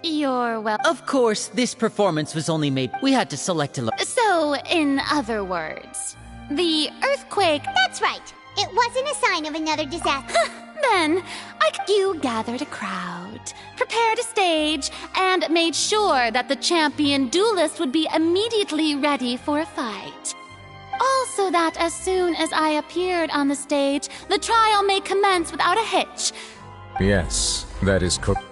You're well. Of course, this performance was only made. We had to select a So, in other words, the earthquake. That's right. It wasn't a sign of another disaster. Then, you gathered a crowd, prepared a stage, and made sure that the champion duelist would be immediately ready for a fight. Also that as soon as I appeared on the stage, the trial may commence without a hitch. Yes, that is correct.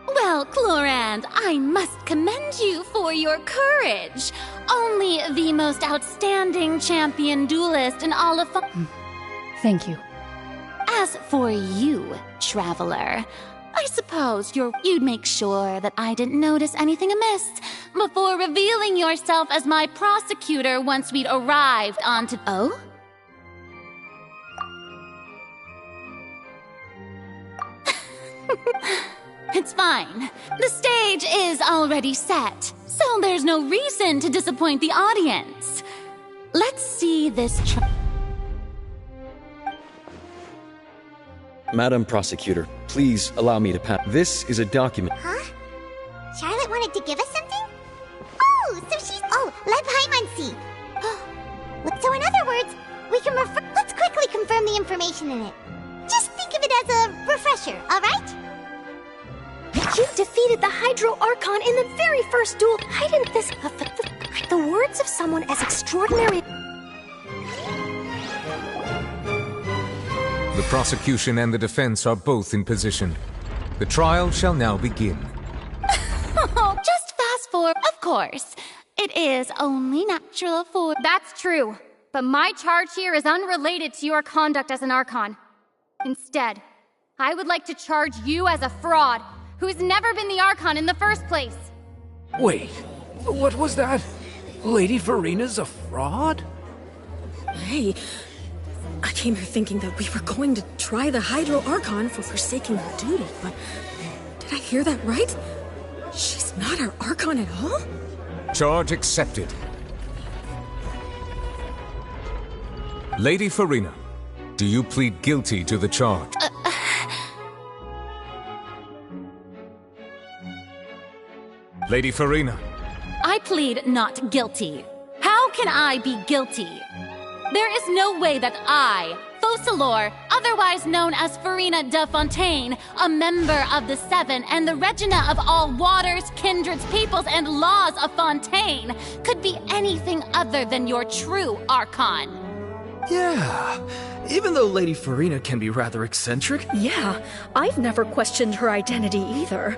Well, Clorand, I must commend you for your courage. Only the most outstanding champion duelist in all of... Thank you. As for you, Traveler, I suppose you'd make sure that I didn't notice anything amiss before revealing yourself as my prosecutor once we'd arrived onto... Oh? It's fine. The stage is already set, so there's no reason to disappoint the audience. Let's see this Madam Prosecutor, please allow me to pass. This is a document. Huh? Charlotte wanted to give us something? Oh, so she's... Oh, let Paimon see. So in other words, we can refer... Let's quickly confirm the information in it. Just think of it as a refresher, all right? You defeated the Hydro Archon in the very first duel. Hadn't this... The words of someone as extraordinary... The prosecution and the defense are both in position. The trial shall now begin. Just fast forward. Of course. It is only natural for... That's true. But my charge here is unrelated to your conduct as an Archon. Instead, I would like to charge you as a fraud who's never been the Archon in the first place. Wait, what was that? Lady Farina's a fraud? Hey, I came here thinking that we were going to try the Hydro Archon for forsaking her duty, but did I hear that right? She's not our Archon at all? Charge accepted. Lady Farina, do you plead guilty to the charge? Lady Farina. I plead not guilty. How can I be guilty? There is no way that I, Focalor, otherwise known as Farina de Fontaine, a member of the Seven and the Regina of all waters, kindreds, peoples, and laws of Fontaine, could be anything other than your true Archon. Yeah, even though Lady Farina can be rather eccentric. Yeah, I've never questioned her identity either.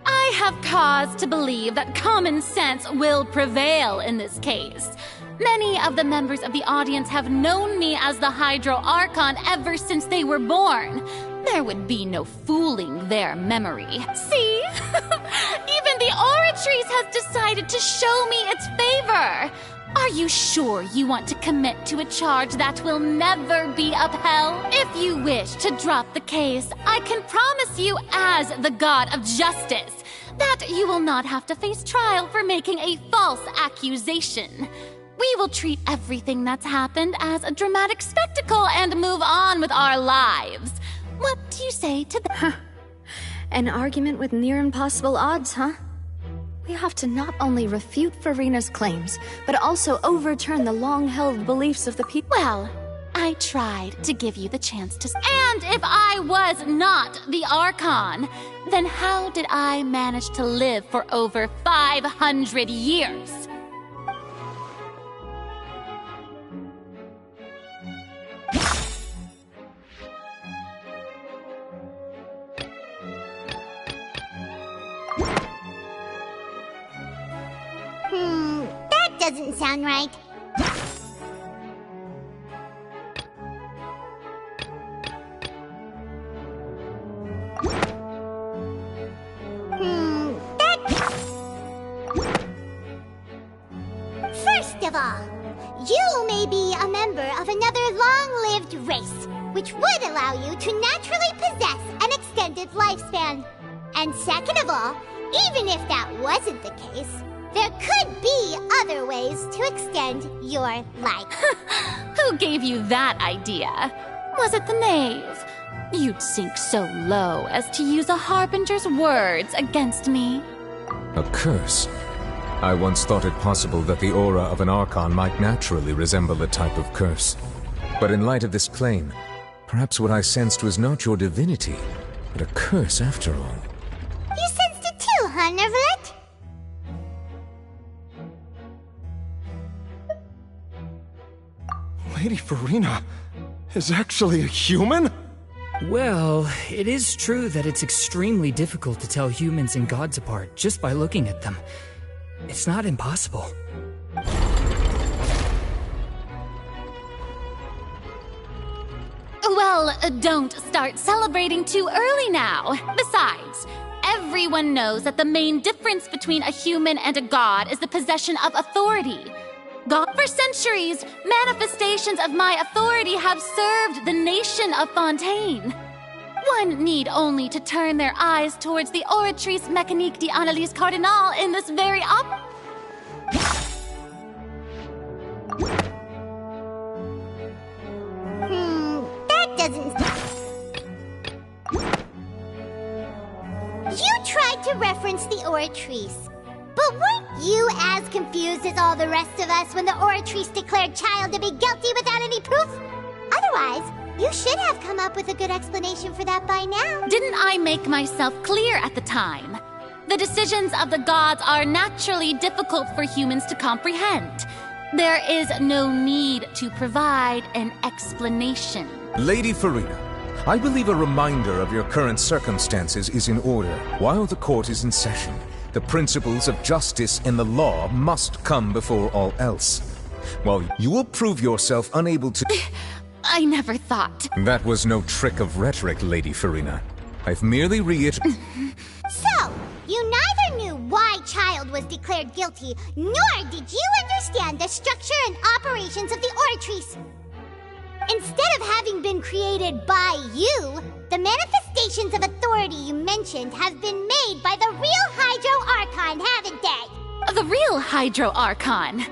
I have cause to believe that common sense will prevail in this case. Many of the members of the audience have known me as the Hydro Archon ever since they were born. There would be no fooling their memory. See? Even the Oratrice has decided to show me its favor. Are you sure you want to commit to a charge that will never be upheld? If you wish to drop the case, I can promise you as the God of Justice that you will not have to face trial for making a false accusation. We will treat everything that's happened as a dramatic spectacle and move on with our lives. What do you say to that? An argument with near impossible odds, huh? We have to not only refute Farina's claims, but also overturn the long-held beliefs of the people. Well, I tried to give you the chance to... And if I was not the Archon, then how did I manage to live for over 500 years? That doesn't sound right. First of all, you may be a member of another long-lived race, which would allow you to naturally possess an extended lifespan. And second of all, even if that wasn't the case, there could be other ways to extend your life. Who gave you that idea? Was it the knave? You'd sink so low as to use a harbinger's words against me. A curse? I once thought it possible that the aura of an Archon might naturally resemble a type of curse. But in light of this claim, perhaps what I sensed was not your divinity, but a curse after all. You sensed it too, huh, Neverlet? Lady Farina is actually a human? Well, it is true that it's extremely difficult to tell humans and gods apart just by looking at them. It's not impossible. Well, don't start celebrating too early now. Besides, everyone knows that the main difference between a human and a god is the possession of authority. For centuries, manifestations of my authority have served the nation of Fontaine. One need only to turn their eyes towards the Oratrice Mécanique d'Analyse Cardinal in this very that doesn't... You tried to reference the Oratrice. But weren't you as confused as all the rest of us when the Oratrice declared Child to be guilty without any proof? Otherwise, you should have come up with a good explanation for that by now. Didn't I make myself clear at the time? The decisions of the gods are naturally difficult for humans to comprehend. There is no need to provide an explanation. Lady Farina, I believe a reminder of your current circumstances is in order. While the court is in session, the principles of justice and the law must come before all else. While you will prove yourself unable to... I never thought... That was no trick of rhetoric, Lady Farina. I've merely reiterated... So, you neither knew why Child was declared guilty, nor did you understand the structure and operations of the Oratrice. Instead of having been created by you, the manifestations of authority you mentioned have been made by the real Hydro Archon, haven't they? The real Hydro Archon?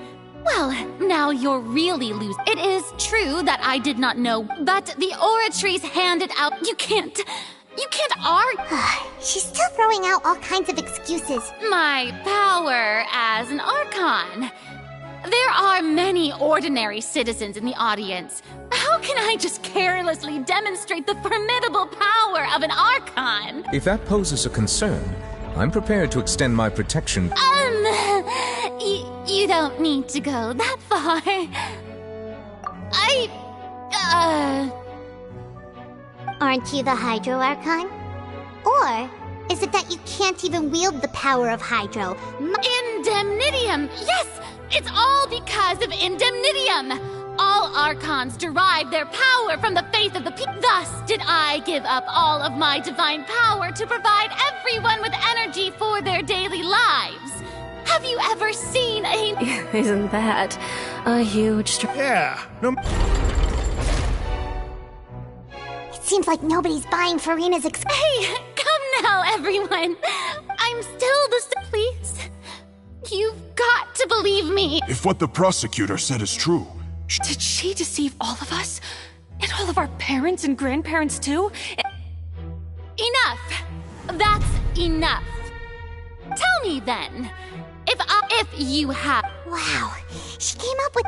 Well, now you're really losing. It is true that I did not know, but the Oratrice handed out... You can't argue. She's still throwing out all kinds of excuses. My power as an Archon. There are many ordinary citizens in the audience. How can I just carelessly demonstrate the formidable power of an Archon? If that poses a concern, I'm prepared to extend my protection. You don't need to go that far. Aren't you the Hydro Archon? Or is it that you can't even wield the power of Hydro? Indemnitium! Yes! It's all because of Indemnitium! All Archons derive their power from the faith of the people. Thus did I give up all of my divine power to provide everyone with energy for their daily lives. Have you ever seen a... Isn't that a huge... Yeah, no... It seems like nobody's buying Farina's Hey, come now, everyone. I'm still the... Please. You've got to believe me. If what the prosecutor said is true... Did she deceive all of us? And all of our parents and grandparents too? Enough. That's enough. Tell me then, if you have... Wow, she came up with...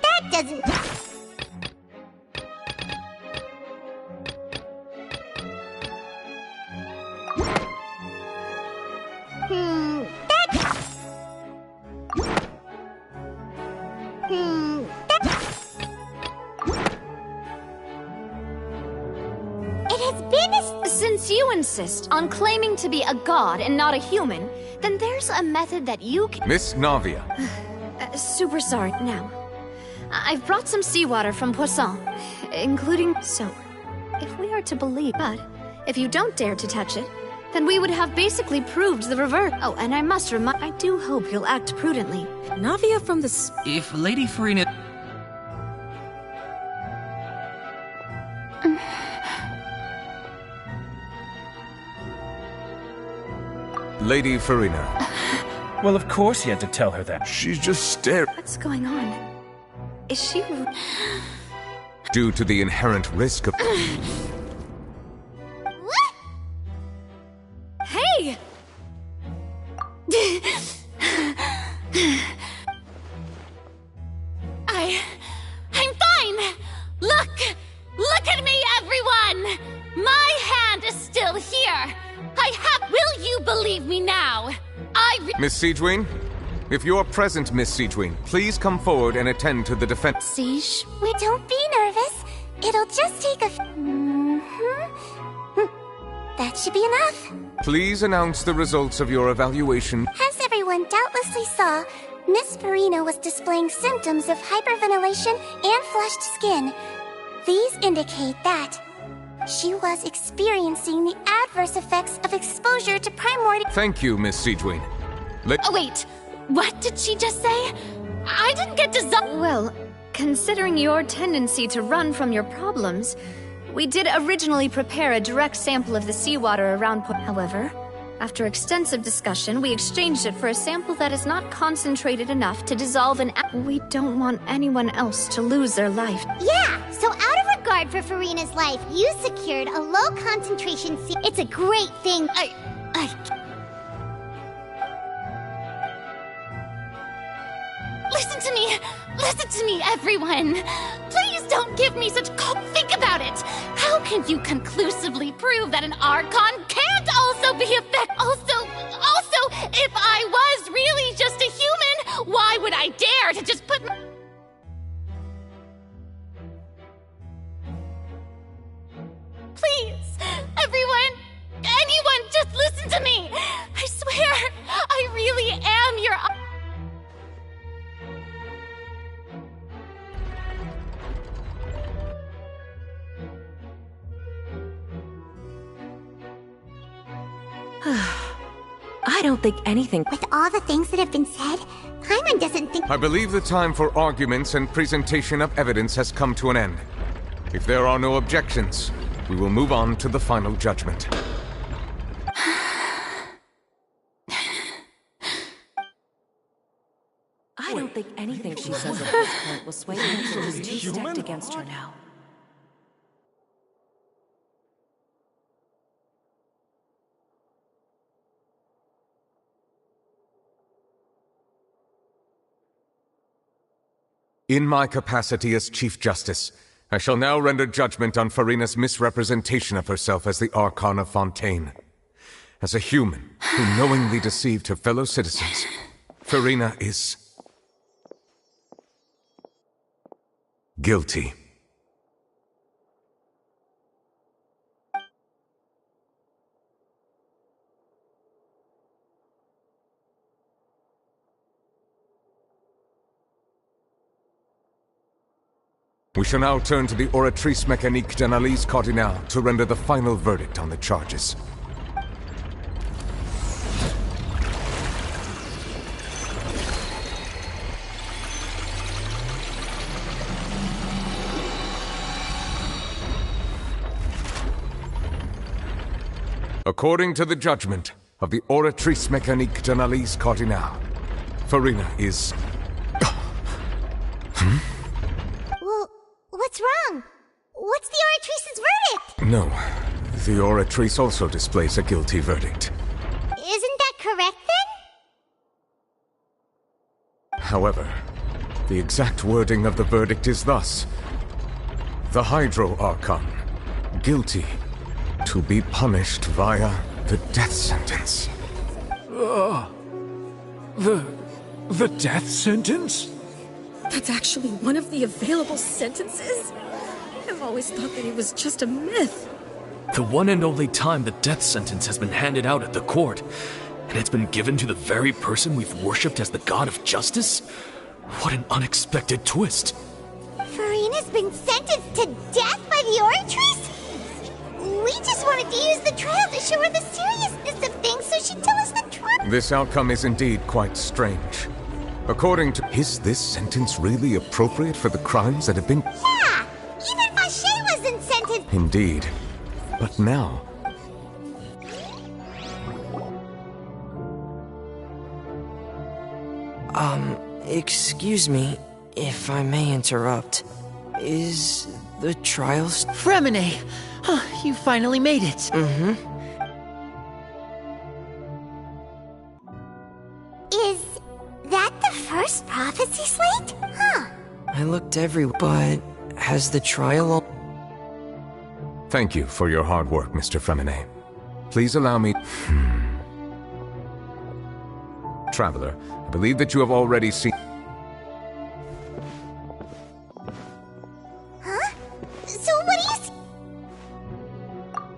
that doesn't... Since you insist on claiming to be a god and not a human, then there's a method that you can... Miss Navia. Super sorry. Now, I've brought some seawater from Poisson, including soap. If we are to believe, but if you don't dare to touch it, then we would have basically proved the reverse. Oh, and I must remind, I do hope you'll act prudently. Navia from the... If Lady Farina... Lady Farina. Well, of course he had to tell her that. She's just staring. What's going on? Is she... Due to the inherent risk of... What? Hey! I'm fine! Look at me, everyone! My hand is still here! Will you believe me now? Miss Siegeween? If you are present, Miss Siegeween, please come forward and attend to the defense. Siege? Don't be nervous. It'll just take a... That should be enough. Please announce the results of your evaluation. As everyone doubtlessly saw, Miss Farina was displaying symptoms of hyperventilation and flushed skin. These indicate that she was experiencing the adverse effects of exposure to primordial... Thank you, Miss Siegeween. Oh, wait. What did she just say? I didn't get to... Well, considering your tendency to run from your problems, we did originally prepare a direct sample of the seawater around... However, after extensive discussion, we exchanged it for a sample that is not concentrated enough to dissolve in... We don't want anyone else to lose their life. Yeah, so out of regard for Farina's life, you secured a low concentration It's a great thing. Listen to me, everyone. Please don't give me such think about it. How can you conclusively prove that an Archon can't also be Also, if I was really just a human, why would I dare to just put... Please, everyone, anyone, just listen to me. I swear, I really am your... I don't think anything... With all the things that have been said, Paimon doesn't think... I believe the time for arguments and presentation of evidence has come to an end. If there are no objections, we will move on to the final judgment. I don't think anything she says at this point will sway me until she's too stacked against her now. In my capacity as Chief Justice, I shall now render judgment on Farina's misrepresentation of herself as the Archon of Fontaine. As a human who knowingly deceived her fellow citizens, Farina is... guilty. We shall now turn to the Oratrice Mécanique d'Analyse Cardinale to render the final verdict on the charges. According to the judgment of the Oratrice Mécanique d'Analyse Cardinale, Farina is... What's wrong? What's the Oratrice's verdict? No. The Oratrice also displays a guilty verdict. Isn't that correct, then? However, the exact wording of the verdict is thus. The Hydro Archon, guilty, to be punished via the death sentence. The death sentence? That's actually one of the available sentences? I've always thought that it was just a myth. The one and only time the death sentence has been handed out at the court, and it's been given to the very person we've worshipped as the god of justice? What an unexpected twist. Farina's been sentenced to death by the Oratrice? We just wanted to use the trial to show her the seriousness of things, so she'd tell us the truth. This outcome is indeed quite strange. According to... Is this sentence really appropriate for the crimes that have been... Yeah! Even Vache wasn't sentenced! Indeed. But now... Excuse me, if I may interrupt. Is the trial... Fremine! You finally made it! Mm-hmm. Is that the first prophecy slate? Huh. I looked everywhere, but has the trial... Thank you for your hard work, Mr. Fremine. Please allow me... Traveler, I believe that you have already seen... Huh? So what do you...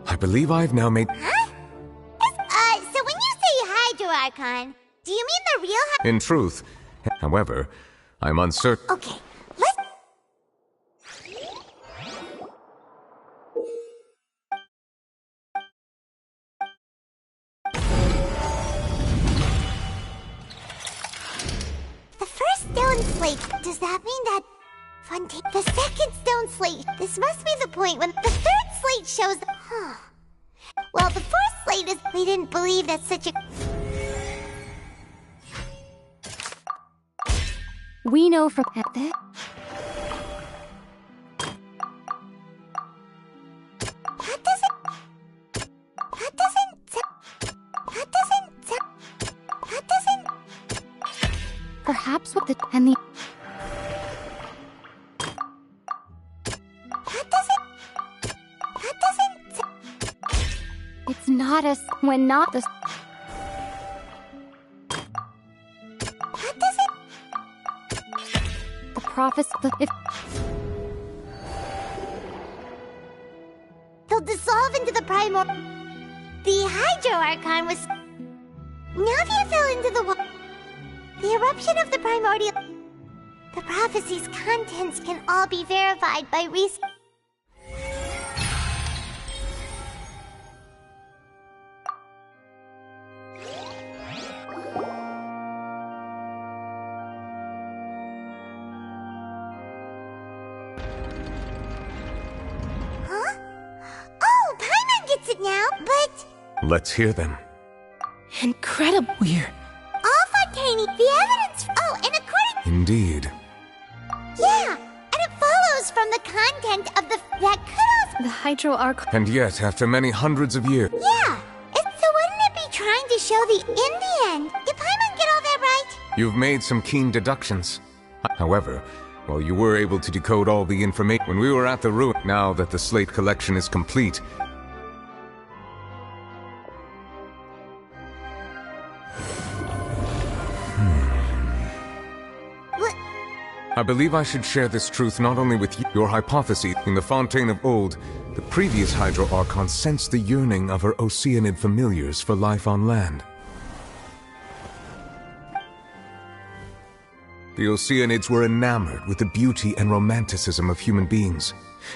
I believe I've now made... Huh? So when you say Hydro Archon, do you mean the real In truth, however, I'm uncertain... Okay, let's... The first stone slate, does that mean that... Fontaine... The second stone slate, this must be the point when the third slate shows... Huh. Well, the fourth slate is... We didn't believe that such a... We know from that. That doesn't... Perhaps what the and the That doesn't... it's not as when not the That doesn't... the prophecy if They'll dissolve into the primor... The Hydro Archon was... Navia fell into the water. The eruption of the primordial... The prophecy's contents can all be verified by research. Huh? Oh, Paimon gets it now, but... Let's hear them. Incredible. All Fontaine, the evidence... Oh, and according... Indeed. Yeah, and it follows from the content of the... That could also... the Hydro Archon. And yet, after many hundreds of years... Yeah, so wouldn't it be trying to show the... In the end, did Paimon get all that right? You've made some keen deductions. However, while you were able to decode all the information when we were at the ruin, now that the slate collection is complete... I believe I should share this truth not only with you. Your hypothesis in the Fontaine of old, the previous Hydro Archon sensed the yearning of her Oceanid familiars for life on land. The Oceanids were enamored with the beauty and romanticism of human beings,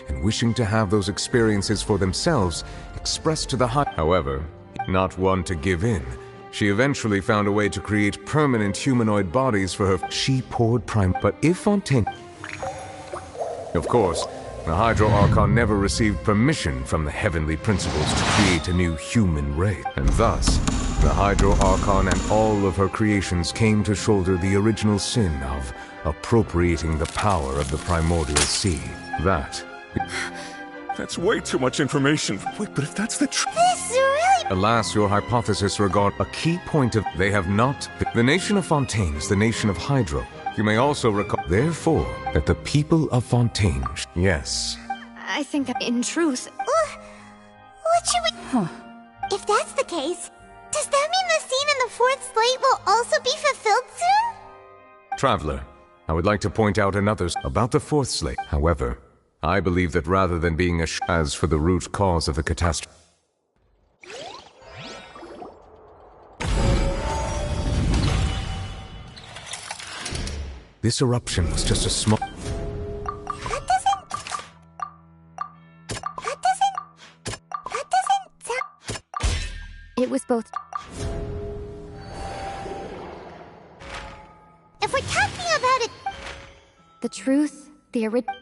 and wishing to have those experiences for themselves, expressed to the However, not one to give in, she eventually found a way to create permanent humanoid bodies for her. She poured prime. But if Fontaine... Of course, the Hydro Archon never received permission from the heavenly principles to create a new human race. And thus, the Hydro Archon and all of her creations came to shoulder the original sin of appropriating the power of the primordial sea. That's way too much information. Wait, but if that's the truth... This really... Alas, your hypothesis regard a key point of they have not... The nation of Fontaine is the nation of Hydro. You may also recall, therefore, that the people of Fontaine... Yes. I think that in truth... What should we... If that's the case, does that mean the scene in the fourth slate will also be fulfilled soon? Traveler, I would like to point out another about the fourth slate. However, I believe that rather than being as for the root cause of the catastrophe... This eruption was just a small... That The truth, the original.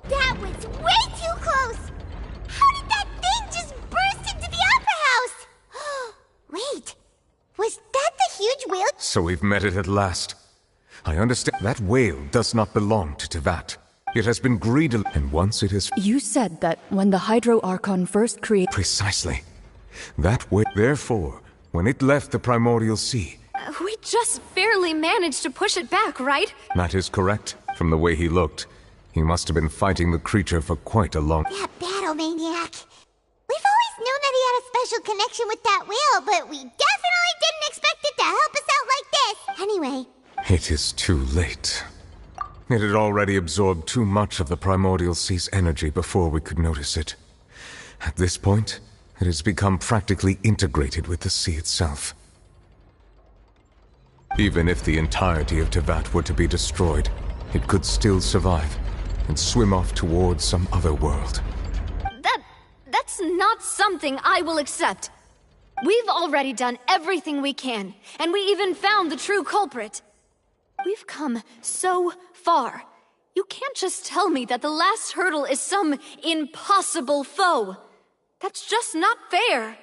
That was way too close! How did that thing just burst into the Opera House? Wait, was that the huge whale? So we've met it at last. I understand that whale does not belong to Tevat. It has been greedily, and once it has... You said that when the Hydro Archon first created... Precisely. That whale... Therefore, when it left the Primordial Sea... We just barely managed to push it back, right? That is correct. From the way he looked, he must have been fighting the creature for quite a long... That battle maniac. We've always known that he had a special connection with that whale, but we definitely didn't expect it to help us out like this. Anyway... It is too late. It had already absorbed too much of the Primordial Sea's energy before we could notice it. At this point, it has become practically integrated with the sea itself. Even if the entirety of Tevat were to be destroyed, it could still survive and swim off towards some other world. That's not something I will accept. We've already done everything we can, and we even found the true culprit. We've come so far. You can't just tell me that the last hurdle is some impossible foe. That's just not fair.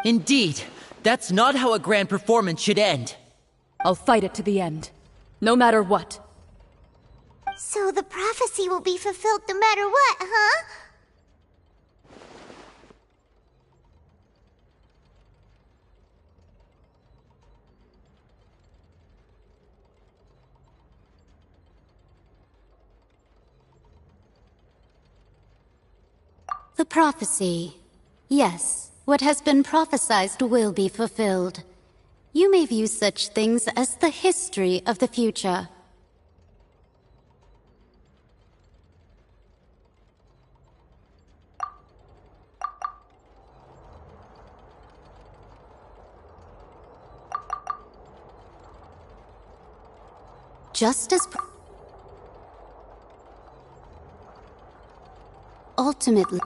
Indeed, that's not how a grand performance should end. I'll fight it to the end, no matter what. So the prophecy will be fulfilled no matter what, huh? The prophecy. Yes, what has been prophesied will be fulfilled. You may view such things as the history of the future. Just as ultimately...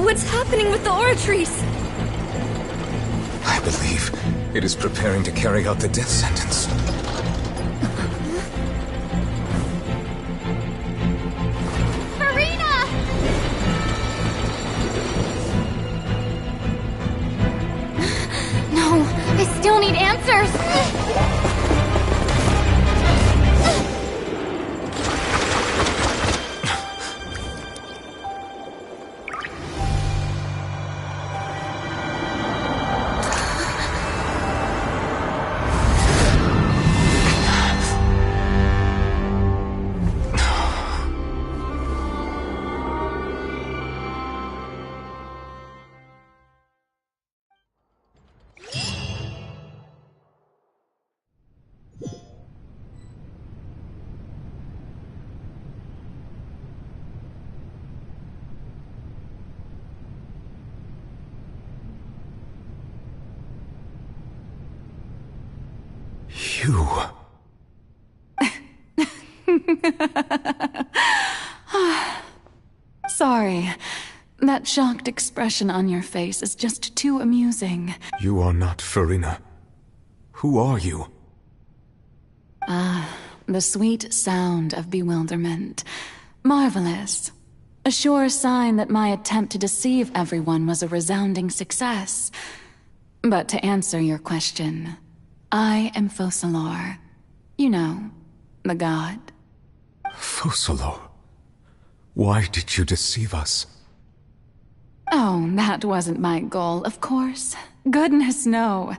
What's happening with the Oratrice? I believe it is preparing to carry out the death sentence. Farina! No, I still need answers. You... Sorry. That shocked expression on your face is just too amusing. You are not Farina. Who are you? The sweet sound of bewilderment. Marvelous. A sure sign that my attempt to deceive everyone was a resounding success. But to answer your question, I am Focalor. You know, the god. Focalor? Why did you deceive us? Oh, that wasn't my goal, of course. Goodness, no.